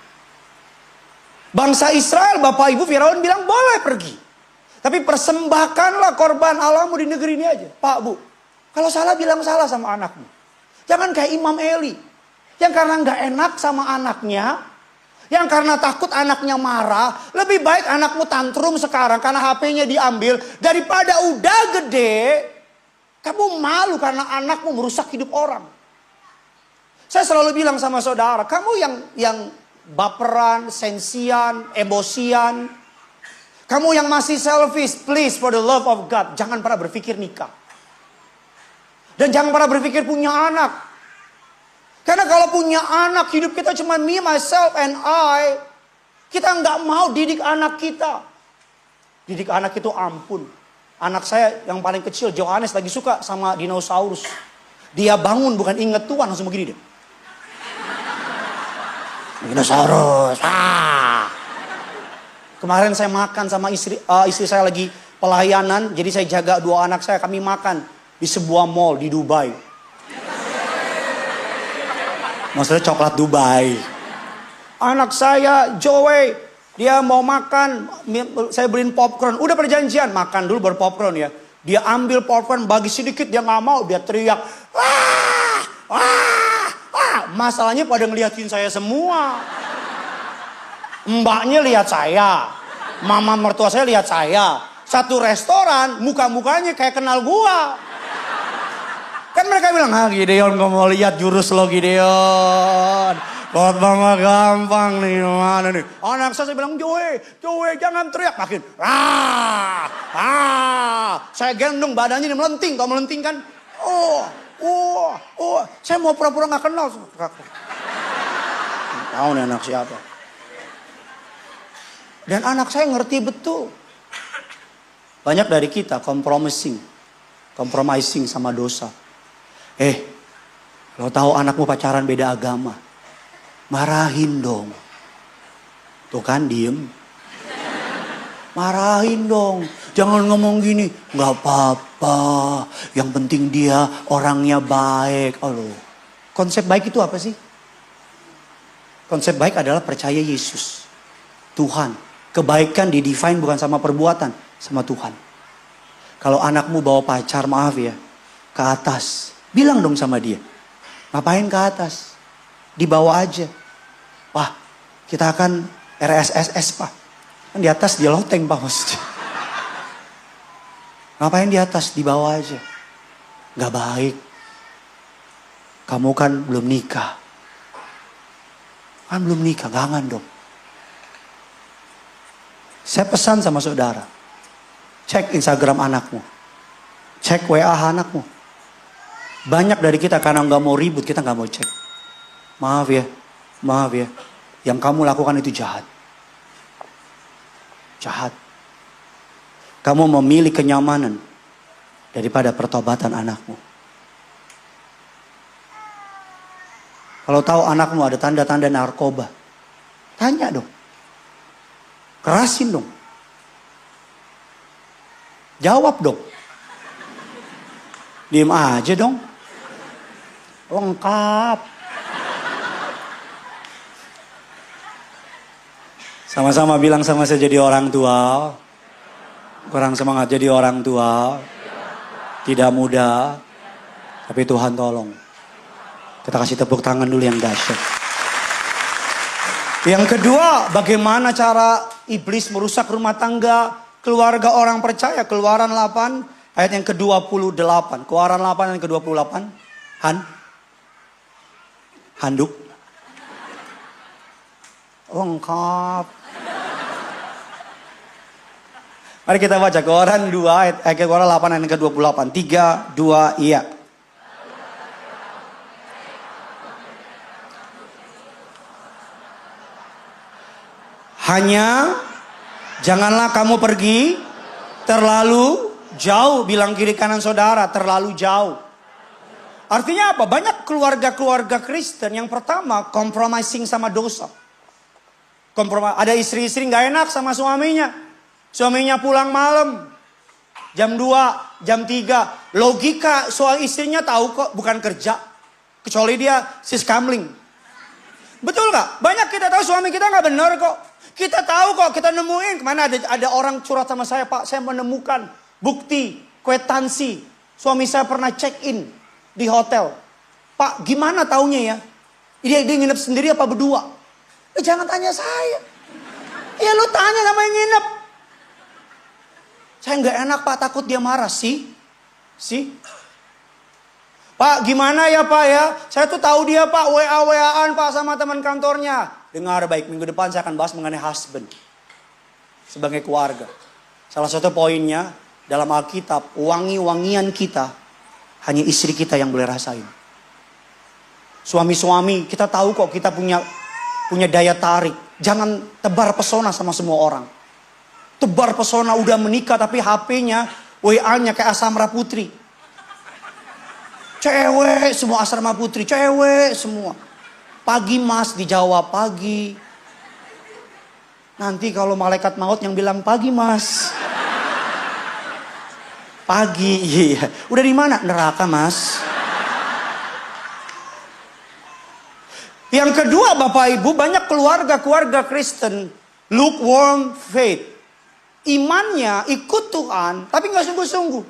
Bangsa Israel, Bapak Ibu, Firaun bilang boleh pergi. Tapi persembahkanlah korban Allahmu di negeri ini aja. Pak, Bu, kalau salah bilang salah sama anakmu. Jangan kayak Imam Eli. Yang karena nggak enak sama anaknya. Yang karena takut anaknya marah. Lebih baik anakmu tantrum sekarang karena HP-nya diambil. Daripada udah gede, kamu malu karena anakmu merusak hidup orang. Saya selalu bilang sama saudara, kamu yang baperan, sensian, emosian. Kamu yang masih selfish, please for the love of God, jangan pernah berpikir nikah. Dan jangan pernah berpikir punya anak. Karena kalau punya anak, hidup kita cuma me, myself, and I. Kita nggak mau didik anak kita. Didik anak itu ampun. Anak saya yang paling kecil, Johannes, lagi suka sama dinosaurus. Dia bangun bukan inget Tuhan, langsung begini deh. Dinosaurus. Kemarin saya makan sama istri saya lagi pelayanan. Jadi saya jaga 2 anak saya. Kami makan di sebuah mall di Dubai. Maksudnya coklat Dubai. Anak saya Joey, dia mau makan. Saya beliin popcorn. Udah perjanjian, makan dulu baru popcorn ya. Dia ambil popcorn, bagi sedikit, dia gak mau. Dia teriak. Masalahnya pada ngeliatin saya semua. Mbaknya lihat saya. Mama mertua saya lihat saya. Satu restoran, muka-mukanya kayak kenal gua. Kan mereka bilang, Gideon, gua mau lihat jurus lo, Gideon. Khotbah mah gampang nih, mana nih. Anak saya bilang, Joey, jangan teriak. Makin, saya gendong badannya ini melenting. Tau melenting kan? Saya mau pura-pura gak kenal. Tahu nih anak siapa. Dan anak saya ngerti betul. Banyak dari kita compromising sama dosa. Lo tahu anakmu pacaran beda agama, marahin dong. Tuh kan diem. Marahin dong. Jangan ngomong gini. Gak apa-apa. Yang penting dia orangnya baik. Konsep baik itu apa sih? Konsep baik adalah percaya Yesus. Tuhan. Kebaikan di-define bukan sama perbuatan, sama Tuhan. Kalau anakmu bawa pacar, maaf ya, ke atas. Bilang dong sama dia. Ngapain ke atas? Dibawa aja. Wah, kita akan RSSS, Pak. Kan di atas dia loteng, Pak, maksudnya. Ngapain di atas? Dibawa aja. Gak baik. Kamu kan belum nikah. Kan belum nikah, jangan dong. Saya pesan sama saudara. Cek Instagram anakmu. Cek WA anakmu. Banyak dari kita karena gak mau ribut, kita gak mau cek. Maaf ya. Yang kamu lakukan itu jahat. Jahat. Kamu memilih kenyamanan daripada pertobatan anakmu. Kalau tahu anakmu ada tanda-tanda narkoba, tanya dong. Kerasin dong. Jawab dong. Diem aja dong. Lengkap. Sama-sama bilang sama saya jadi orang tua. Kurang semangat jadi orang tua. Tidak mudah. Tapi Tuhan tolong. Kita kasih tepuk tangan dulu yang dahsyat. Yang kedua, bagaimana cara iblis merusak rumah tangga keluarga orang percaya. Keluaran 8 ayat yang ke-28. Keluaran 8 ayat yang ke-28. Handuk. Lengkap. Mari kita baca Keluaran 2 ayat Keluaran 8 ayat yang ke-28. 3, 2, iya. Hanya janganlah kamu pergi terlalu jauh. Bilang kiri kanan saudara, terlalu jauh. Artinya apa? Banyak keluarga-keluarga Kristen yang pertama compromising sama dosa. Ada istri-istri gak enak sama suaminya. Suaminya pulang malam. Jam 2, jam 3. Logika soal istrinya tahu kok bukan kerja. Kecuali dia siskamling. Betul gak? Banyak kita tahu suami kita gak benar kok. Kita tahu kok, kita nemuin. Kemana ada orang curhat sama saya, Pak, saya menemukan bukti, kwitansi. Suami saya pernah check in di hotel. Pak, gimana taunya ya? Dia nginep sendiri apa berdua? Jangan tanya saya. Ya lu tanya sama yang nginep. Saya nggak enak, Pak, takut dia marah. Sih? Pak, gimana ya, Pak ya? Saya tuh tahu dia, Pak, WA-WA-an, Pak, sama teman kantornya. Dengar baik, minggu depan saya akan bahas mengenai husband. Sebagai keluarga. Salah satu poinnya, dalam Alkitab, wangi-wangian kita, hanya istri kita yang boleh rasain. Suami-suami, kita tahu kok kita punya daya tarik. Jangan tebar pesona sama semua orang. Tebar pesona udah menikah tapi HP-nya, WA-nya kayak Asmara Putri. Cewek semua Asrama Putri, cewek semua. Pagi Mas dijawab pagi. Nanti kalau malaikat maut yang bilang pagi Mas. Pagi, iya. Udah di mana? Neraka Mas. Yang kedua Bapak Ibu, banyak keluarga-keluarga Kristen lukewarm faith. Imannya ikut Tuhan tapi gak sungguh-sungguh.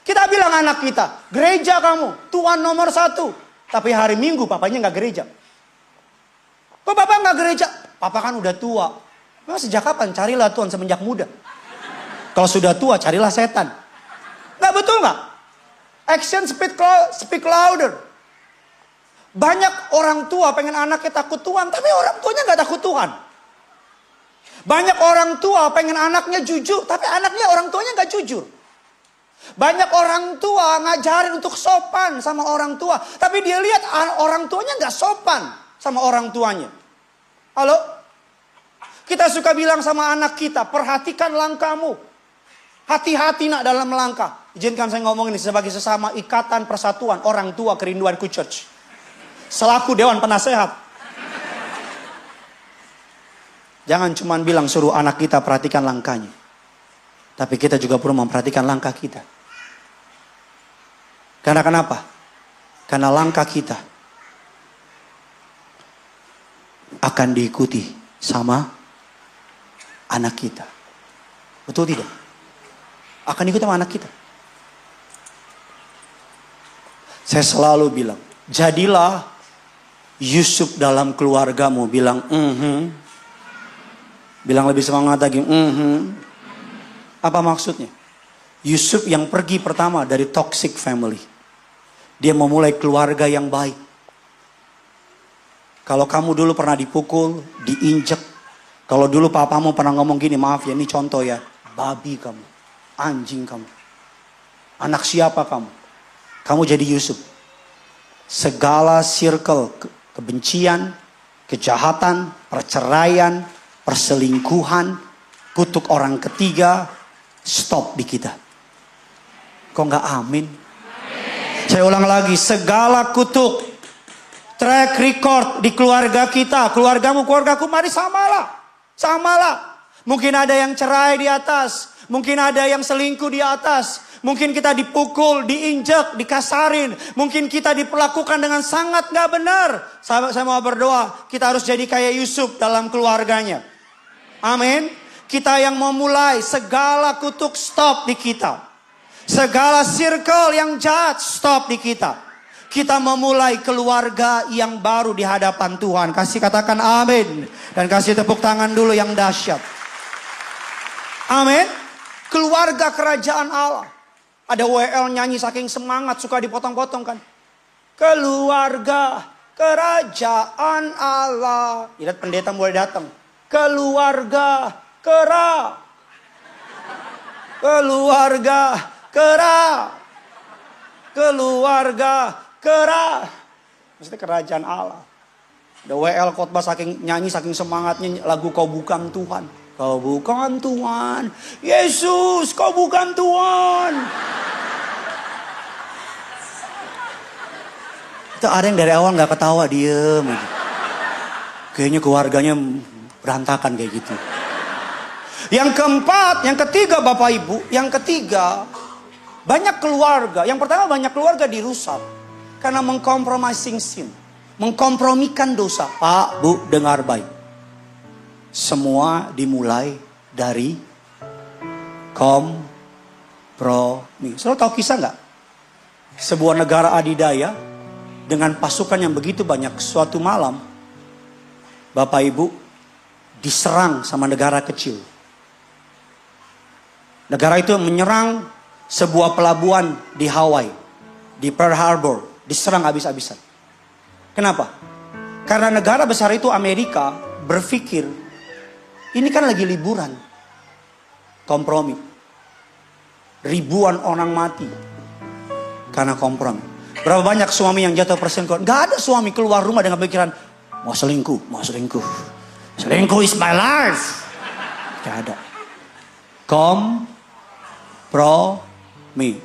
Kita bilang anak kita, gereja kamu, Tuhan nomor 1. Tapi hari Minggu papanya gak gereja. Kok Bapak gak gereja? Papa kan udah tua. Memang sejak kapan? Carilah Tuhan semenjak muda. Kalau sudah tua carilah setan. Gak betul gak? Action speak louder. Banyak orang tua pengen anaknya takut Tuhan. Tapi orang tuanya gak takut Tuhan. Banyak orang tua pengen anaknya jujur. Tapi anaknya orang tuanya gak jujur. Banyak orang tua ngajarin untuk sopan sama orang tua. Tapi dia lihat orang tuanya gak sopan sama orang tuanya. Halo? Kita suka bilang sama anak kita, perhatikan langkahmu. Hati-hati nak dalam melangkah. Izinkan saya ngomong ini sebagai sesama ikatan persatuan orang tua kerinduanku church. Selaku Dewan Penasehat. Jangan cuma bilang suruh anak kita perhatikan langkahnya. Tapi kita juga perlu memperhatikan langkah kita. Karena kenapa? Karena langkah kita akan diikuti sama anak kita. Betul tidak? Akan diikuti sama anak kita. Saya selalu bilang, jadilah Yusuf dalam keluargamu. Bilang, bilang lebih semangat lagi, Apa maksudnya? Yusuf yang pergi pertama dari toxic family. Dia memulai keluarga yang baik. Kalau kamu dulu pernah dipukul, diinjek. Kalau dulu papamu pernah ngomong gini, maaf ya ini contoh ya. Babi kamu, anjing kamu. Anak siapa kamu? Kamu jadi Yusuf. Segala circle kebencian, kejahatan, perceraian, perselingkuhan, kutuk orang ketiga, stop di kita. Kok nggak amin? Saya ulang lagi, segala kutuk, track record di keluarga kita, keluargamu, keluargaku, mari samalah. Samalah. Mungkin ada yang cerai di atas, mungkin ada yang selingkuh di atas. Mungkin kita dipukul, diinjak, dikasarin. Mungkin kita diperlakukan dengan sangat gak benar. Saya mau berdoa, kita harus jadi kayak Yusuf dalam keluarganya. Amin. Kita yang memulai segala kutuk stop di kita. Segala circle yang jahat stop di kita. Kita memulai keluarga yang baru di hadapan Tuhan. Kasih katakan amin. Dan kasih tepuk tangan dulu yang dahsyat. Amin. Keluarga kerajaan Allah. Ada WL nyanyi saking semangat suka dipotong-potong kan. Keluarga kerajaan Allah. Lihat pendeta mulai datang. Keluarga Keluarga Maksudnya kerajaan Allah. Ada WL khotbah saking nyanyi saking semangatnya lagu Kau Bukan Tuhan. Kau bukan Tuhan. Yesus, kau bukan Tuhan. Itu ada yang dari awal gak ketawa, diem aja. Kayaknya keluarganya berantakan kayak gitu. Yang keempat, yang ketiga Bapak Ibu. Yang ketiga, banyak keluarga. Yang pertama banyak keluarga dirusak. Karena mengkompromising sin. Mengkompromikan dosa. Pak, Bu, dengar baik. Semua dimulai dari kompromi. Saudara tahu kisah nggak? Sebuah negara adidaya dengan pasukan yang begitu banyak. Suatu malam, Bapak Ibu diserang sama negara kecil. Negara itu menyerang sebuah pelabuhan di Hawaii, di Pearl Harbor, diserang habis-habisan. Kenapa? Karena negara besar itu Amerika berpikir ini kan lagi liburan. Kompromi. Ribuan orang mati. Karena kompromi. Berapa banyak suami yang jatuh perselingkuhan. Gak ada suami keluar rumah dengan pikiran. Mau selingkuh. Selingkuh is my life. Gak ada. Kompromi.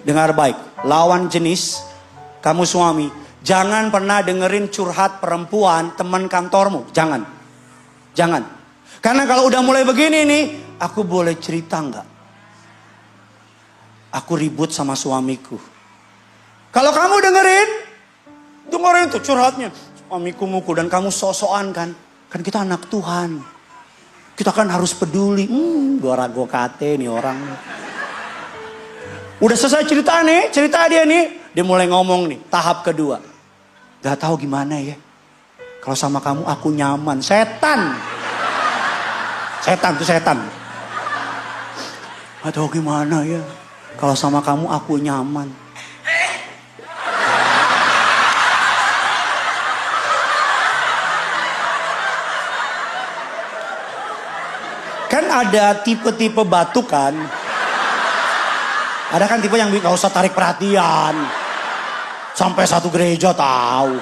Dengar baik. Lawan jenis. Kamu suami. Jangan pernah dengerin curhat perempuan teman kantormu. Jangan. Karena kalau udah mulai begini nih, aku boleh cerita nggak? Aku ribut sama suamiku. Kalau kamu dengerin tuh curhatnya. Suamiku mukul dan kamu sok-sokan kan. Kan kita anak Tuhan. Kita kan harus peduli. Gua ragu kate nih orang. Udah selesai cerita dia nih. Dia mulai ngomong nih, tahap kedua. Gak tahu gimana ya. Kalau sama kamu aku nyaman. Setan tuh setan. Gak tahu gimana ya. Kalau sama kamu aku nyaman. Kan ada tipe-tipe batu kan. Ada kan tipe yang gak usah tarik perhatian. Sampai satu gereja tahu.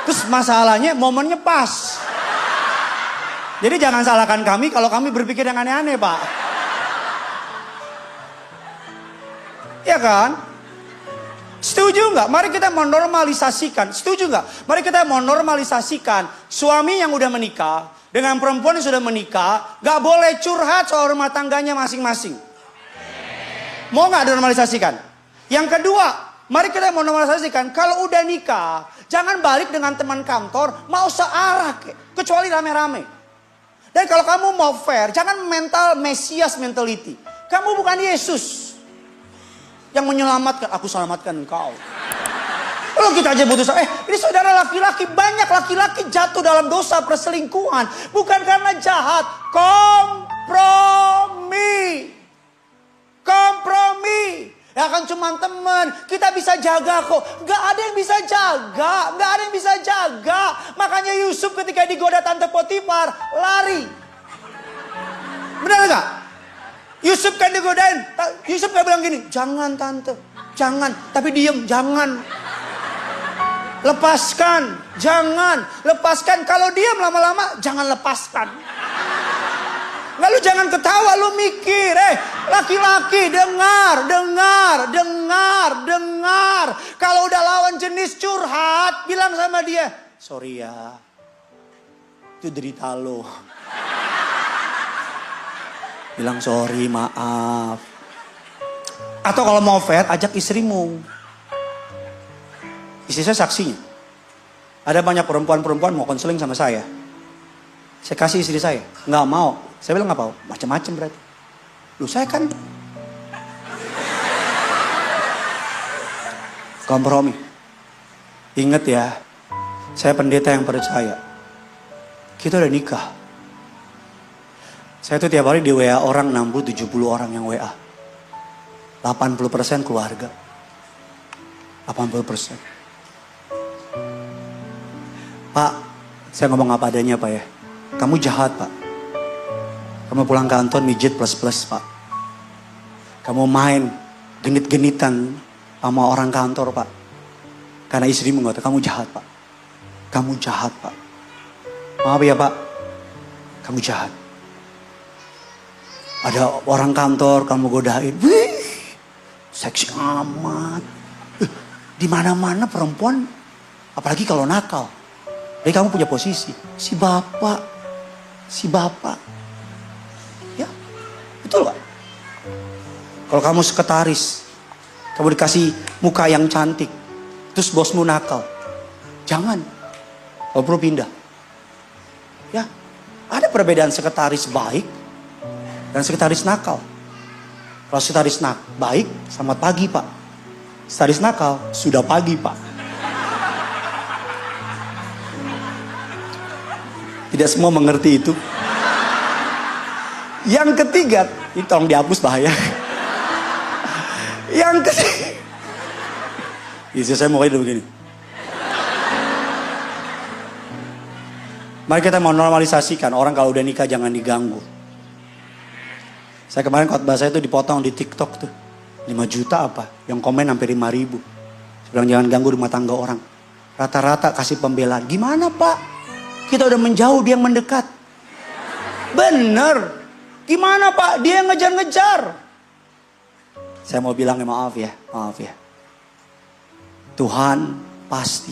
Terus masalahnya momennya pas. Jadi jangan salahkan kami kalau kami berpikir yang aneh-aneh, Pak. Ya kan? Setuju nggak? Mari kita menormalisasikan. Setuju nggak? Mari kita menormalisasikan suami yang udah menikah dengan perempuan yang sudah menikah, nggak boleh curhat soal rumah tangganya masing-masing. Mau nggak normalisasikan? Yang kedua, Mari kita menormalisasikan, kalau udah nikah, jangan balik dengan teman kantor, mau searah, kecuali rame-rame. Dan kalau kamu mau fair, jangan mental Mesias mentality. Kamu bukan Yesus yang menyelamatkan, aku selamatkan engkau. Kalau kita aja butuh, ini saudara laki-laki, banyak laki-laki jatuh dalam dosa perselingkuhan. Bukan karena jahat, kompromi. Kompromi. Ya kan cuma teman, kita bisa jaga kok. Gak ada yang bisa jaga, gak ada yang bisa jaga. Makanya Yusuf ketika digoda tante Potifar, lari. Benar gak? Yusuf kan digodain, Yusuf gak bilang gini, jangan tante, jangan. Tapi diem, jangan. Lepaskan, jangan. Lepaskan, kalau diam lama-lama, jangan lepaskan. Lalu jangan ketawa, lu mikir. Laki-laki dengar. Kalau udah lawan jenis curhat, bilang sama dia, sorry ya, itu derita lo. Bilang sorry, maaf. Atau kalau mau fair, ajak istrimu. Istri saya saksinya. Ada banyak perempuan-perempuan mau konseling sama saya. Saya kasih istri saya, nggak mau. Saya bilang nggak mau, macam-macam berarti. Lu saya kan kompromi. Ingat ya, saya pendeta yang percaya. Kita udah nikah. Saya tuh tiap hari di WA orang 60-70 orang yang WA. 80% keluarga. 80%. Pak, saya ngomong apa adanya Pak ya. Kamu jahat Pak. Kamu pulang kantor mijit plus-plus Pak. Kamu main genit-genitan sama orang kantor Pak. Karena istrimu nggak tahu, kamu jahat Pak. Kamu jahat Pak. Maaf ya Pak. Kamu jahat. Ada orang kantor kamu godain. Wih, seksi amat. Di mana-mana perempuan, apalagi kalau nakal. Jadi kamu punya posisi. Si bapak. Ya, betul gak? Kalau kamu sekretaris, kamu dikasih muka yang cantik, terus bosmu nakal, jangan. Kamu perlu pindah. Ya, ada perbedaan sekretaris baik dan sekretaris nakal. Kalau sekretaris baik, selamat pagi Pak. Sekretaris nakal, sudah pagi Pak. Tidak semua mengerti itu. Yang ketiga, ini tolong dihapus bahaya. Yang ketiga, istri saya mau hidup begini. Mari kita mau normalisasikan orang kalau udah nikah jangan diganggu. Saya kemarin khotbah saya itu dipotong di TikTok tuh. 5 juta apa? Yang komen hampir 5.000. Saya bilang jangan ganggu rumah tangga orang. Rata-rata kasih pembelaan. Gimana Pak? Kita udah menjauh, dia yang mendekat. Bener. Gimana Pak? Dia yang ngejar-ngejar. Saya mau bilang maaf ya. Tuhan pasti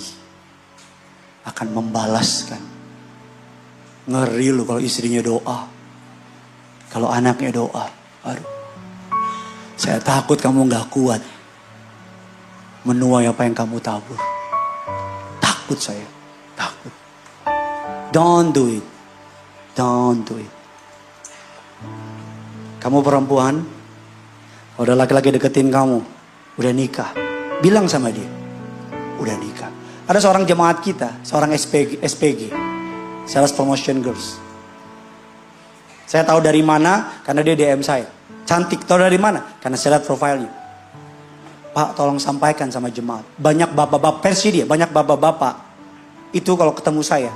akan membalaskan. Ngeri lu kalau istrinya doa. Kalau anaknya doa. Aduh. Saya takut kamu gak kuat menuai apa yang kamu tabur. Takut saya. Takut. Don't do it. Kamu perempuan, udah laki-laki deketin kamu, udah nikah. Bilang sama dia, udah nikah. Ada seorang jemaat kita, seorang SPG, Sales Promotion Girls. Saya tahu dari mana, karena dia DM saya. Cantik, tahu dari mana? Karena saya lihat profilnya. Pak, tolong sampaikan sama jemaat. Banyak bapak-bapak, versi dia, banyak bapak-bapak. Itu kalau ketemu saya,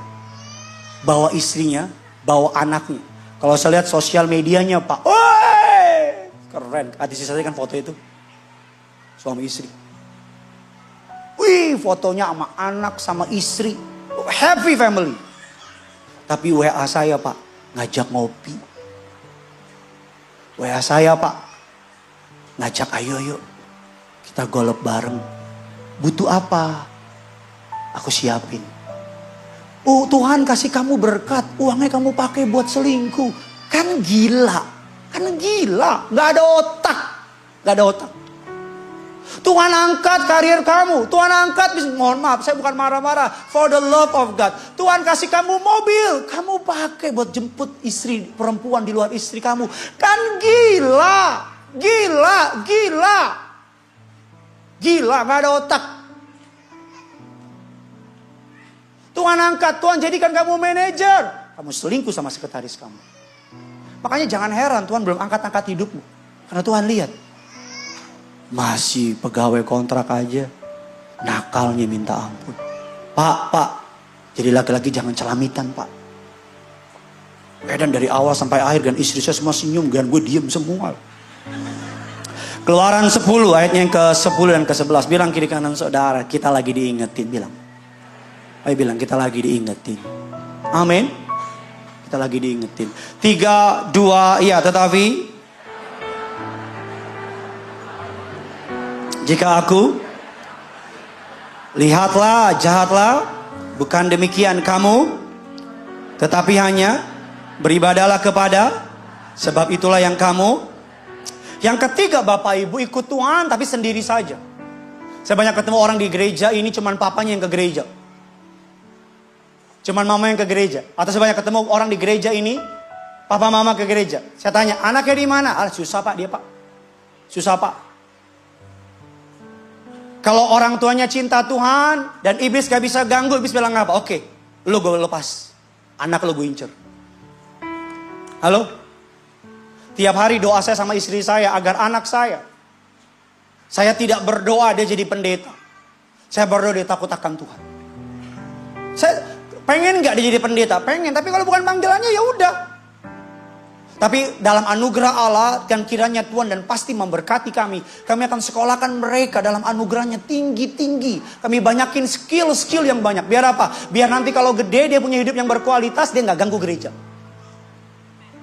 bawa istrinya, bawa anaknya. Kalau saya lihat sosial medianya Pak, woi, keren. Hati saya kan foto itu, suami istri. Wih, fotonya sama anak, sama istri, happy family. Tapi WA saya Pak, ngajak ngopi. WA saya Pak, ngajak ayo kita golep bareng. Butuh apa? Aku siapin. Oh Tuhan kasih kamu berkat, uangnya kamu pakai buat selingkuh. Kan gila. Gak ada otak. Tuhan angkat karir kamu. Tuhan angkat, mohon maaf saya bukan marah-marah. For the love of God. Tuhan kasih kamu mobil. Kamu pakai buat jemput istri perempuan di luar istri kamu. Kan gila. Gila. Gila. Gila, gak ada otak. Tuhan angkat, Tuhan jadikan kamu manajer. Kamu selingkuh sama sekretaris kamu. Makanya jangan heran Tuhan belum angkat-angkat hidupmu. Karena Tuhan lihat. Masih pegawai kontrak aja. Nakalnya minta ampun. Pak. Jadi laki-laki jangan celamitan Pak. Dan dari awal sampai akhir dan istri saya semua senyum. Dan gue diem semua. Keluaran 10 ayatnya yang ke-10 dan ke-11. Bilang kiri kanan saudara, kita lagi diingetin. Bilang. Ayo bilang kita lagi diingetin. Amin. Kita lagi diingetin. 3, 2, iya tetapi. Jika aku. Lihatlah, jahatlah. Bukan demikian kamu. Tetapi hanya. Beribadalah kepada. Sebab itulah yang kamu. Yang ketiga Bapak Ibu ikut Tuhan tapi sendiri saja. Saya banyak ketemu orang di gereja ini cuman papanya yang ke gereja. Cuman mama yang ke gereja. Atau saya banyak ketemu orang di gereja ini, papa mama ke gereja. Saya tanya, anaknya di mana? Susah Pak dia Pak. Susah Pak. Kalau orang tuanya cinta Tuhan dan iblis gak bisa ganggu, iblis bilang apa? Oke, lo gue lepas. Anak lo gue incer. Halo? Tiap hari doa saya sama istri saya agar anak saya tidak berdoa dia jadi pendeta. Saya berdoa dia takut akan Tuhan. Saya pengen gak dia jadi pendeta? Pengen, tapi kalau bukan panggilannya ya udah. Tapi dalam anugerah Allah dan kiranya Tuhan dan pasti memberkati kami. Kami akan sekolahkan mereka dalam anugerahnya tinggi-tinggi. Kami banyakin skill-skill yang banyak. Biar apa? Biar nanti kalau gede dia punya hidup yang berkualitas, dia gak ganggu gereja.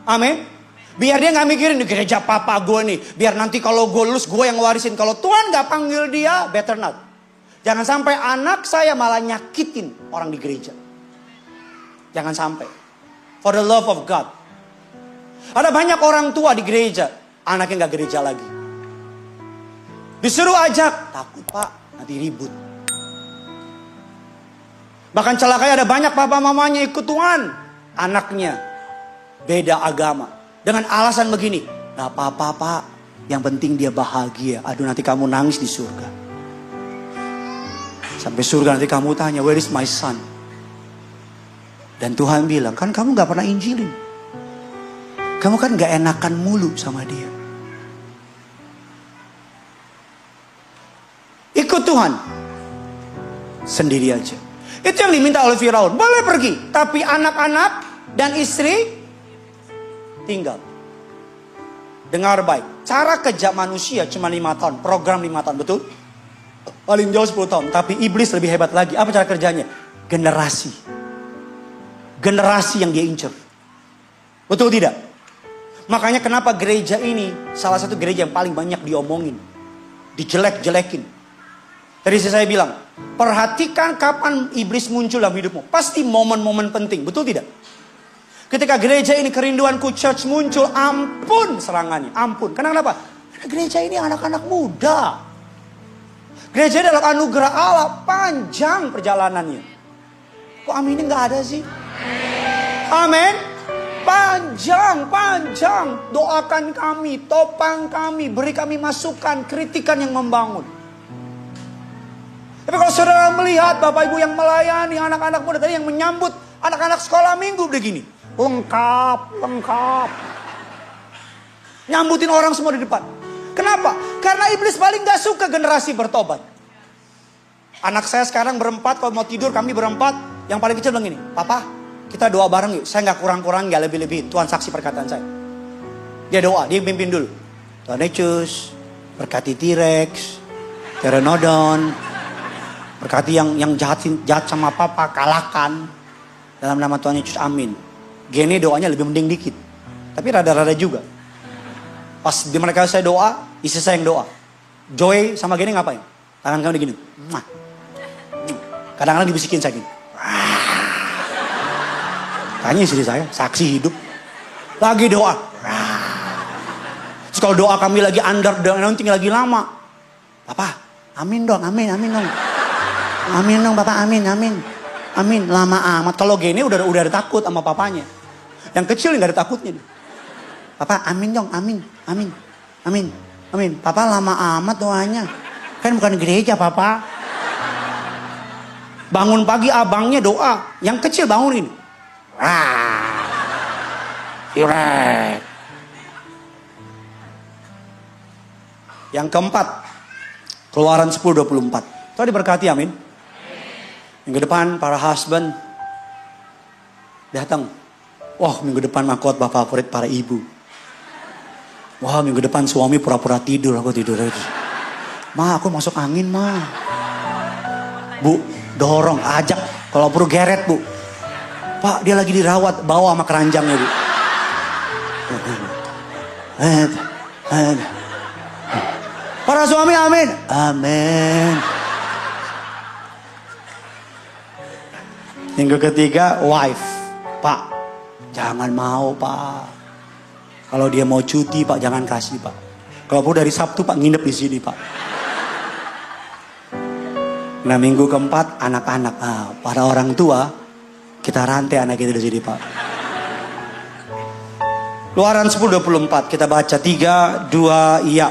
Amin. Biar dia gak mikirin di gereja papa gue nih. Biar nanti kalau gue lulus gue yang warisin. Kalau Tuhan gak panggil dia, better not. Jangan sampai anak saya malah nyakitin orang di gereja. Jangan sampai. For the love of God. Ada banyak orang tua di gereja. Anaknya gak gereja lagi. Disuruh ajak. Takut Pak, nanti ribut. Bahkan celakanya ada banyak papa mamanya ikut Tuhan. Anaknya beda agama. Dengan alasan begini, gak apa-apa Pak, yang penting dia bahagia. Aduh nanti kamu nangis di surga. Sampai surga nanti kamu tanya, where is my son? Dan Tuhan bilang, kan kamu gak pernah injilin. Kamu kan gak enakan mulu sama dia. Ikut Tuhan. Sendiri aja. Itu yang diminta oleh Firaun. Boleh pergi, tapi anak-anak dan istri tinggal. Dengar baik. Cara kerja manusia cuma 5 tahun. Program 5 tahun. Betul? Paling jauh 10 tahun. Tapi iblis lebih hebat lagi. Apa cara kerjanya? Generasi. Generasi yang dia incer. Betul tidak? Makanya kenapa gereja ini salah satu gereja yang paling banyak diomongin. Dijelek-jelekin. Tadi saya bilang. Perhatikan kapan iblis muncul dalam hidupmu. Pasti momen-momen penting. Betul tidak? Ketika gereja ini kerinduanku church muncul, ampun serangannya, ampun. Kenapa? Karena gereja ini anak-anak muda. Gereja adalah anugerah Allah, panjang perjalanannya. Kok aminnya gak ada sih? Amin. Panjang. Doakan kami, topang kami, beri kami masukan, kritikan yang membangun. Tapi kalau saudara melihat Bapak Ibu yang melayani anak-anak muda tadi yang menyambut anak-anak sekolah minggu begini. Lengkap. Nyambutin orang semua di depan. Kenapa? Karena iblis paling gak suka generasi bertobat. Anak saya sekarang berempat, kalau mau tidur kami berempat. Yang paling kecil bilang gini, Papa kita doa bareng yuk. Saya gak kurang-kurang, gak lebih-lebih. Tuhan saksi perkataan saya. Dia doa, dia pimpin dulu. Tuhan Yesus, berkati T-Rex, Pteranodon, berkati yang jahat sama Papa, kalahkan. Dalam nama Tuhan Yesus, amin. Gini doanya lebih mending dikit. Tapi rada-rada juga. Pas di mereka saya doa, istri saya yang doa. Joy sama Gini ngapain? Tangan kamu begini. Kadang-kadang dibisikin saya gini. Tanya istri saya, saksi hidup. Lagi doa. Terus kalau doa kami lagi under, tinggal lagi lama. Papa, amin dong, amin dong. Amin dong Papa, amin. Amin, lama amat. Kalau gini udah ada takut sama papanya. Yang kecil nggak ada takutnya. Papa, amin dong, amin. Papa lama amat doanya. Kan bukan gereja Papa. Bangun pagi abangnya doa. Yang kecil bangunin. Yang keempat, Keluaran 10:24. Tuh diberkati, amin. Minggu depan para husband datang. Wah, minggu depan khotbah favorit para ibu. Wah, minggu depan suami pura-pura tidur, aku tidur aja. Ma, aku masuk angin, ma. Bu, dorong, ajak. Kalau perlu geret, Bu. Pak, dia lagi dirawat, bawa sama keranjangnya, Bu. Para suami, amin. Amin. Minggu ketiga, wife. Pak, jangan mau, Pak. Kalau dia mau cuti, Pak, jangan kasih, Pak. Kalau perlu dari Sabtu, Pak, nginep di sini, Pak. Nah, minggu keempat, anak-anak. Para orang tua, kita rantai anak kita di sini, Pak. Keluaran 10:24, kita baca 3, 2, iya.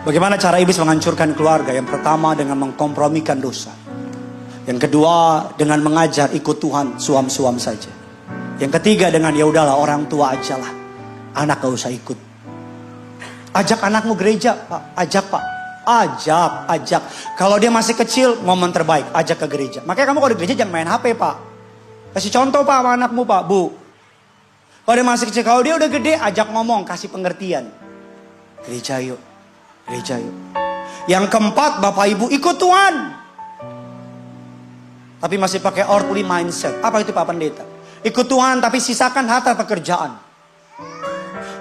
Bagaimana cara iblis menghancurkan keluarga? Yang pertama dengan mengkompromikan dosa. Yang kedua dengan mengajar ikut Tuhan, suam-suam saja. Yang ketiga dengan ya udahlah orang tua ajalah. Anak gak usah ikut. Ajak anakmu gereja, Pak. Ajak, Pak. Ajak. Kalau dia masih kecil, momen terbaik, ajak ke gereja. Makanya kamu kalau di gereja jangan main HP, Pak. Kasih contoh, Pak, sama anakmu, Pak, Bu. Kalau dia masih kecil, kalau dia udah gede, ajak ngomong, kasih pengertian. Gereja yuk. Yang keempat, Bapak Ibu ikut Tuhan. Tapi masih pakai earthly mindset. Apa itu Pak Pendeta? Ikut Tuhan tapi sisakan harta pekerjaan.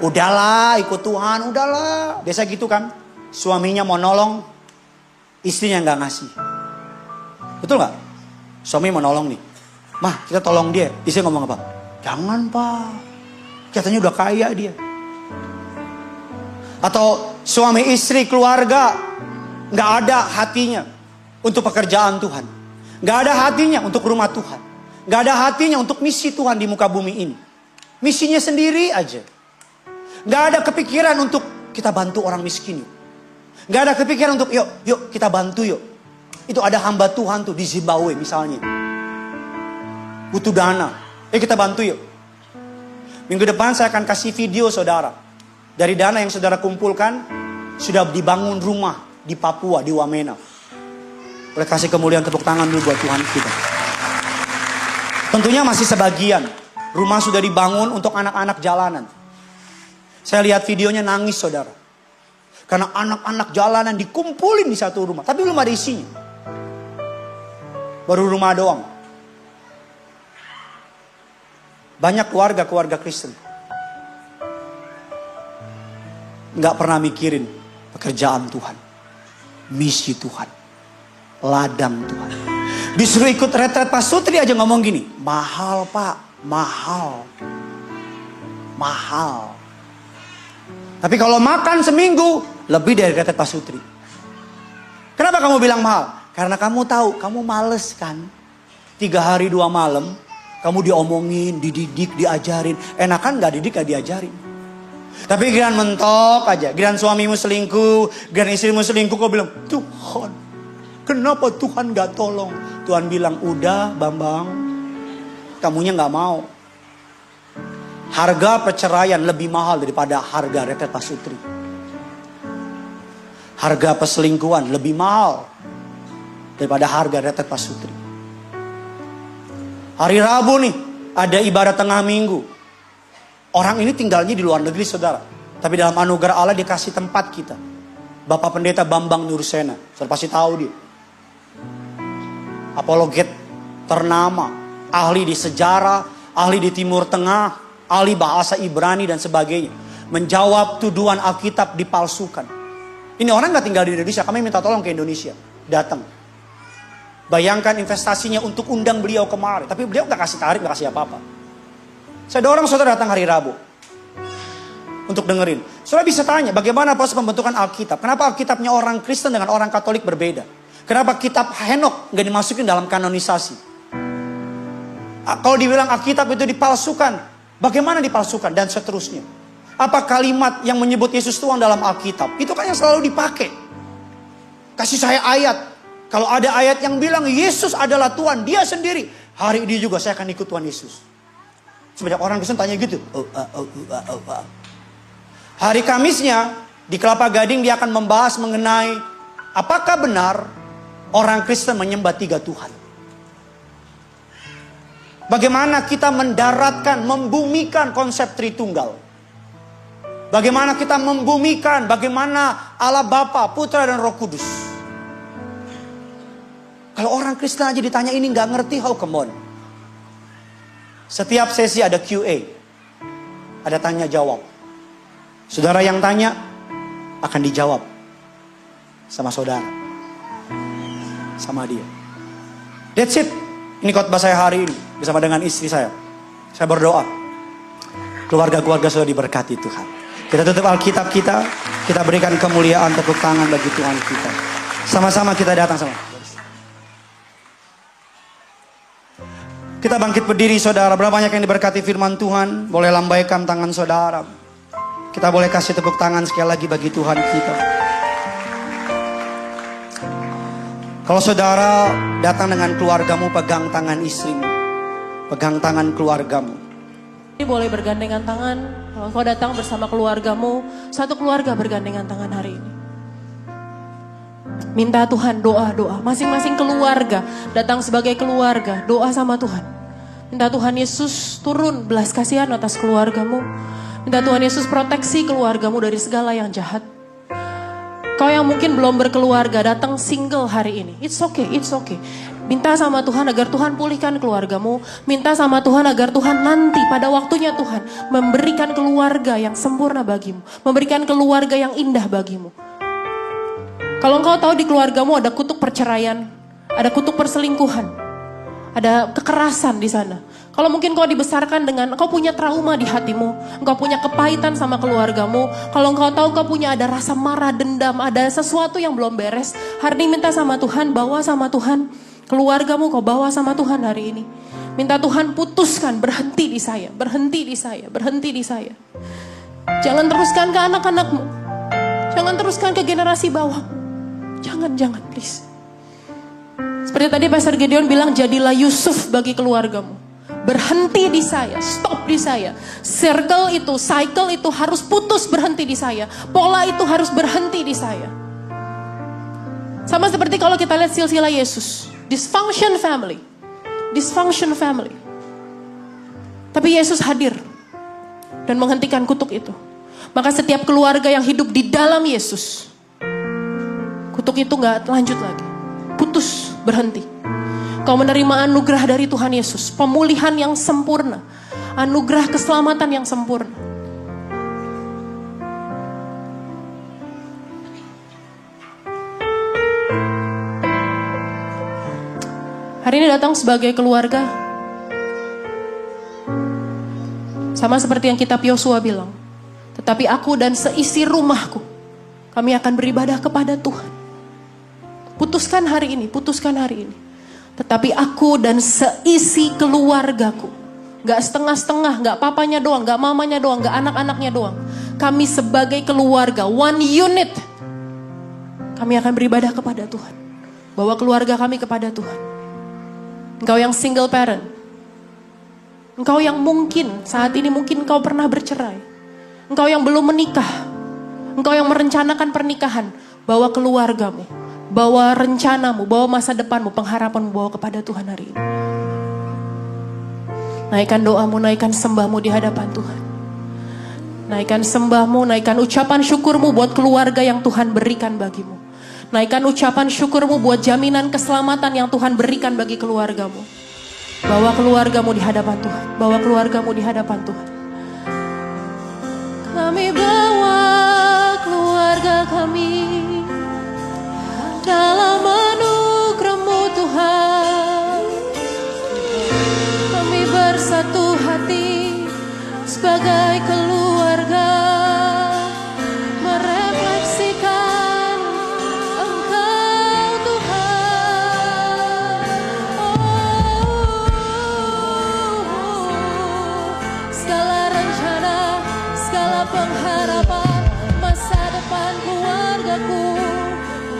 Udahlah ikut Tuhan, udahlah. Biasa gitu kan. Suaminya mau nolong, istrinya gak ngasih. Betul gak? Suami mau nolong nih. Mah, kita tolong dia. Istri ngomong apa? Jangan, Pak. Katanya udah kaya dia. Atau suami istri keluarga gak ada hatinya untuk pekerjaan Tuhan. Gak ada hatinya untuk rumah Tuhan. Gak ada hatinya untuk misi Tuhan di muka bumi ini. Misinya sendiri aja. Gak ada kepikiran untuk kita bantu orang miskin yuk. Gak ada kepikiran untuk yuk kita bantu yuk. Itu ada hamba Tuhan tuh di Zimbabwe misalnya. Butuh dana. Kita bantu yuk. Minggu depan saya akan kasih video saudara. Dari dana yang saudara kumpulkan, sudah dibangun rumah di Papua, di Wamena. Boleh kasih kemuliaan tepuk tangan dulu buat Tuhan kita. Tentunya masih sebagian. Rumah sudah dibangun untuk anak-anak jalanan. Saya lihat videonya nangis saudara. Karena anak-anak jalanan dikumpulin di satu rumah. Tapi belum ada isinya. Baru rumah doang. Banyak keluarga Kristen nggak pernah mikirin pekerjaan Tuhan, misi Tuhan, ladang Tuhan. Disuruh ikut retret Pak Sutri aja ngomong gini, mahal Pak, mahal. Tapi kalau makan seminggu lebih dari retret Pak Sutri. Kenapa kamu bilang mahal? Karena kamu tahu, kamu males kan. 3 hari 2 malam, kamu diomongin, dididik, diajarin. Enakan nggak didik, nggak diajarin. Tapi giliran mentok aja, giliran suamimu selingkuh, giliran istrimu selingkuh, kau bilang, Tuhan, kenapa Tuhan gak tolong? Tuhan bilang, udah Bambang, kamunya gak mau. Harga perceraian lebih mahal daripada harga retret Pak Sutri. Harga perselingkuhan lebih mahal daripada harga retret Pak Sutri. Hari Rabu nih, ada ibadah tengah minggu. Orang ini tinggalnya di luar negeri saudara. Tapi dalam anugerah Allah dikasih tempat kita. Bapak Pendeta Bambang Nursena. Saudara pasti tahu dia. Apologet ternama. Ahli di sejarah. Ahli di Timur Tengah. Ahli bahasa Ibrani dan sebagainya. Menjawab tuduhan Alkitab dipalsukan. Ini orang gak tinggal di Indonesia. Kami minta tolong ke Indonesia. Datang. Bayangkan investasinya untuk undang beliau kemari. Tapi beliau gak kasih tarif, gak kasih apa-apa. Saya dorong saudara datang hari Rabu. Untuk dengerin. Saudara bisa tanya, bagaimana proses pembentukan Alkitab? Kenapa Alkitabnya orang Kristen dengan orang Katolik berbeda? Kenapa kitab Henok gak dimasukin dalam kanonisasi? Kalau dibilang Alkitab itu dipalsukan, bagaimana dipalsukan? Dan seterusnya. Apa kalimat yang menyebut Yesus Tuhan dalam Alkitab? Itu kan yang selalu dipakai. Kasih saya ayat. Kalau ada ayat yang bilang Yesus adalah Tuhan, dia sendiri. Hari ini juga saya akan ikut Tuhan Yesus. Sebanyak orang Kristen tanya gitu. Hari Kamisnya di Kelapa Gading dia akan membahas mengenai apakah benar orang Kristen menyembah 3 Tuhan. Bagaimana kita mendaratkan, membumikan konsep Tritunggal. Bagaimana kita membumikan, bagaimana Allah Bapa, Putra dan Roh Kudus. Kalau orang Kristen aja ditanya ini gak ngerti, how come on. Setiap sesi ada QA. Ada tanya jawab. Saudara yang tanya akan dijawab sama saudara. Sama dia. That's it. Ini khotbah saya hari ini bersama dengan istri saya. Saya berdoa. Keluarga-keluarga sudah diberkati Tuhan. Kita tutup Alkitab kita. Kita berikan kemuliaan, tepuk tangan bagi Tuhan kita. Sama-sama kita datang sama. Kita bangkit berdiri saudara. Berapa banyak yang diberkati firman Tuhan? Boleh lambaikan tangan saudara. Kita boleh kasih tepuk tangan sekali lagi bagi Tuhan kita. Kalau saudara datang dengan keluargamu, pegang tangan istrimu. Pegang tangan keluargamu. Ini boleh bergandengan tangan. Kalau kau datang bersama keluargamu, satu keluarga bergandengan tangan hari ini. Minta Tuhan doa-doa. Masing-masing keluarga datang sebagai keluarga. Doa sama Tuhan. Minta Tuhan Yesus turun belas kasihan atas keluargamu. Minta Tuhan Yesus proteksi keluargamu dari segala yang jahat. Kau yang mungkin belum berkeluarga, datang single hari ini. It's okay, it's okay. Minta sama Tuhan agar Tuhan pulihkan keluargamu. Minta sama Tuhan agar Tuhan nanti pada waktunya Tuhan memberikan keluarga yang sempurna bagimu. Memberikan keluarga yang indah bagimu. Kalau engkau tahu di keluargamu ada kutuk perceraian, ada kutuk perselingkuhan, ada kekerasan di sana. Kalau mungkin kau dibesarkan dengan, engkau punya trauma di hatimu, engkau punya kepahitan sama keluargamu. Kalau engkau tahu engkau punya ada rasa marah, dendam, ada sesuatu yang belum beres. Hari ini minta sama Tuhan, bawa sama Tuhan. Keluargamu kau bawa sama Tuhan hari ini. Minta Tuhan putuskan, berhenti di saya, berhenti di saya, berhenti di saya. Jangan teruskan ke anak-anakmu. Jangan teruskan ke generasi bawah. Jangan, please. Seperti tadi Pastor Gideon bilang, jadilah Yusuf bagi keluargamu. Berhenti di saya, stop di saya. Circle itu, cycle itu harus putus berhenti di saya. Pola itu harus berhenti di saya. Sama seperti kalau kita lihat silsilah Yesus. Dysfunction family. Dysfunction family. Tapi Yesus hadir dan menghentikan kutuk itu. Maka setiap keluarga yang hidup di dalam Yesus, kutuk itu gak lanjut lagi. Putus, berhenti. Kau menerima anugerah dari Tuhan Yesus. Pemulihan yang sempurna. Anugerah keselamatan yang sempurna. Hari ini datang sebagai keluarga. Sama seperti yang kitab Yosua bilang. Tetapi aku dan seisi rumahku, kami akan beribadah kepada Tuhan. Putuskan hari ini, putuskan hari ini. Tetapi aku dan seisi keluargaku. Gak setengah-setengah, gak papanya doang, gak mamanya doang, gak anak-anaknya doang. Kami sebagai keluarga, one unit. Kami akan beribadah kepada Tuhan. Bawa keluarga kami kepada Tuhan. Engkau yang single parent. Engkau yang mungkin, saat ini mungkin engkau pernah bercerai. Engkau yang belum menikah. Engkau yang merencanakan pernikahan. Bawa keluargamu. Bawa rencanamu, bawa masa depanmu, pengharapanmu, bawa kepada Tuhan hari ini. Naikkan doamu, naikkan sembahmu di hadapan Tuhan. Naikkan sembahmu, naikkan ucapan syukurmu buat keluarga yang Tuhan berikan bagimu. Naikkan ucapan syukurmu buat jaminan keselamatan yang Tuhan berikan bagi keluargamu. Bawa keluargamu di hadapan Tuhan. Bawa keluargamu di hadapan Tuhan. Kami bawa keluarga kami dalam anugerah-Mu Tuhan. sebagai keluarga merefleksikan Engkau Tuhan. Segala rencana, segala pengharapan masa depan keluargaku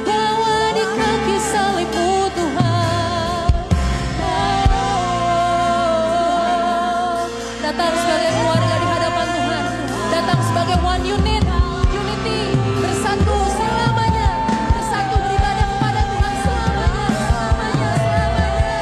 bawa di kaki salib-Mu Tuhan. Datang sebagai keluarga di hadapan Tuhan, datang sebagai one unit, unity, bersatu selamanya, bersatu beribadah kepada Tuhan selamanya, selamanya, selamanya.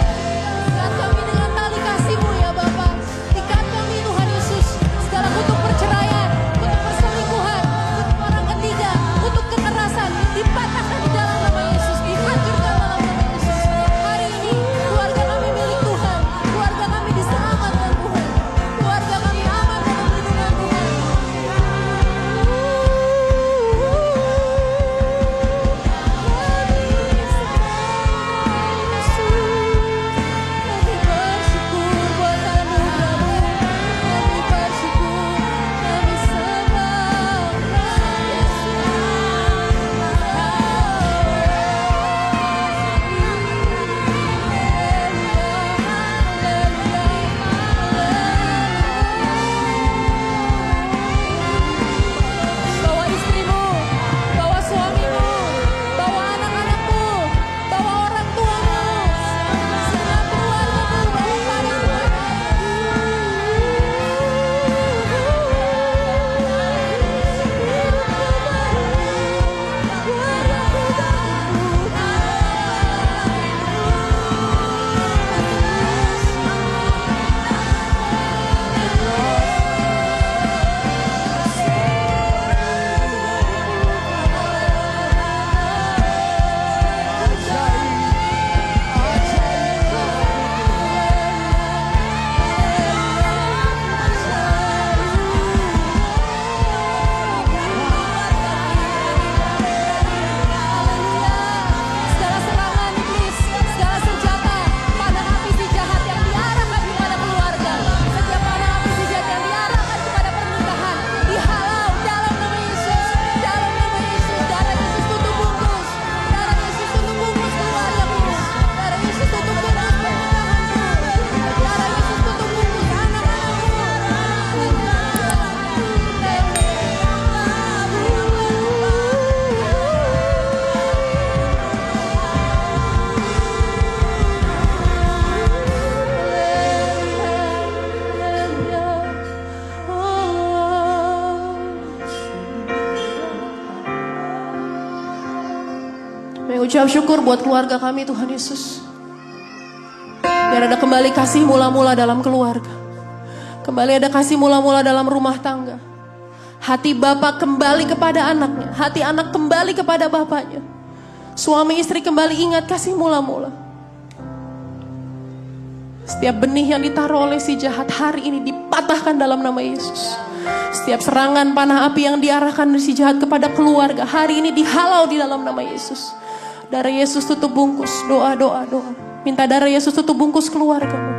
Ikat kami dengan tali kasih-Mu ya Bapa, ikat kami Tuhan Yesus, segala kutuk perceraian, kutuk perselingkuhan, kutuk orang ketiga, kutuk kekerasan, dipatahkan di dalam nama Yesus, dihancurkan dalam nama Yesus. Hari ini keluarga kami milik Tuhan, keluarga kami diselamatkan Tuhan, keluarga kami aman dalam lindungan Tuhan. Kami bersyukur buat anugerah-Mu, kami bersyukur, kami sembah bawa istrimu, bawa suamimu, bawa anak-anakmu, bawa orang tuamu, segenap keluargamu, bawa segala serangan iblis, segala senjata, panah api si jahat yang diarahkan kepada keluarga, setiap panah api si jahat yang diarahkan kepada pernikahan, dihalau dalam nama Yesus, dalam nama Yesus. Darah Yesus tutup bungkus, darah Yesus tutup bungkus keluargamu, darah Yesus tutup bungkus pernikahanmu, darah Yesus tutup bungkus mengucap syukur buat keluarga kami Tuhan Yesus. Biar ada kembali kasih mula-mula dalam keluarga. Kembali ada kasih mula-mula dalam rumah tangga. Hati bapak kembali kepada anaknya. Hati anak kembali kepada bapaknya. Suami istri kembali ingat kasih mula-mula. Setiap benih yang ditaruh oleh si jahat hari ini dipatahkan dalam nama Yesus. Setiap serangan panah api yang diarahkan dari si jahat kepada keluarga hari ini dihalau di dalam nama Yesus. Darah Yesus tutup bungkus, doa. Minta darah Yesus tutup bungkus keluargamu.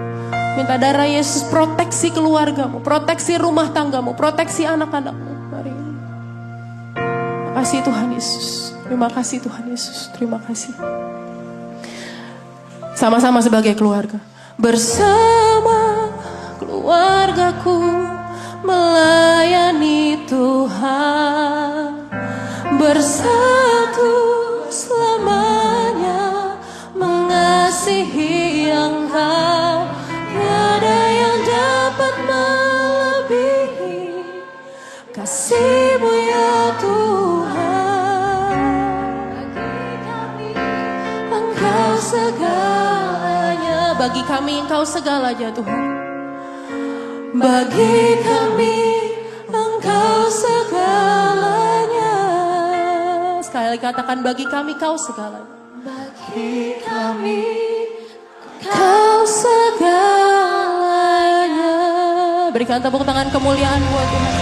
Minta darah Yesus proteksi keluargamu, proteksi rumah tanggamu, proteksi anak-anakmu hari ini. Terima kasih Tuhan Yesus. Terima kasih Tuhan Yesus. Terima kasih. Sama-sama sebagai keluarga. Bersama keluargaku melayani Tuhan. Bersatu selamanya mengasihi Engkau. Tiada yang dapat melebihi kasih-Mu ya Tuhan. Engkau segalanya. Bagi kami Engkau segalanya Tuhan. Bagi kami Engkau segalanya. Sekali lagi katakan, bagi kami Kau segalanya. Bagi kami Kau segalanya. Berikan tepuk tangan kemuliaan buat Tuhan.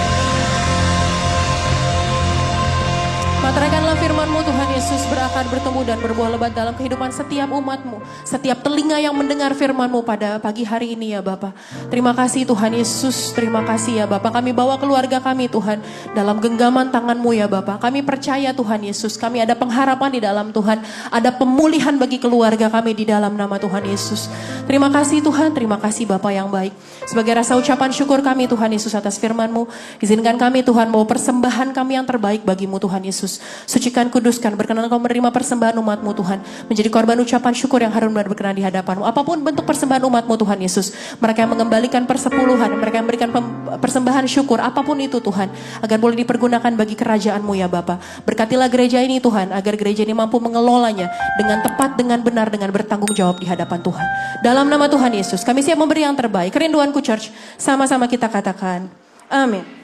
Mata Terangkanlah firman-Mu Tuhan Yesus berakar, bertumbuh dan berbuah lebat dalam kehidupan setiap umat-Mu. Setiap telinga yang mendengar firman-Mu pada pagi hari ini ya Bapa. Terima kasih Tuhan Yesus, terima kasih ya Bapa. Kami bawa keluarga kami Tuhan dalam genggaman tangan-Mu ya Bapa. Kami percaya Tuhan Yesus, kami ada pengharapan di dalam Tuhan. Ada pemulihan bagi keluarga kami di dalam nama Tuhan Yesus. Terima kasih Tuhan, terima kasih Bapa yang baik. Sebagai rasa ucapan syukur kami Tuhan Yesus atas firman-Mu, izinkan kami Tuhan mau persembahan kami yang terbaik bagi-Mu Tuhan Yesus. Sucikan, kuduskan, berkenan Engkau menerima persembahan umat-Mu Tuhan. Menjadi korban ucapan syukur yang harum dan berkenan di hadapan-Mu. Apapun bentuk persembahan umat-Mu Tuhan Yesus. Mereka yang mengembalikan persepuluhan, mereka yang memberikan persembahan syukur, apapun itu Tuhan. Agar boleh dipergunakan bagi kerajaan-Mu ya Bapa. Berkatilah gereja ini Tuhan, agar gereja ini mampu mengelolanya dengan tepat, dengan benar, dengan bertanggung jawab di hadapan Tuhan. Dalam nama Tuhan Yesus, kami siap memberi yang terbaik. Kerinduanku church, sama-sama kita katakan, amin.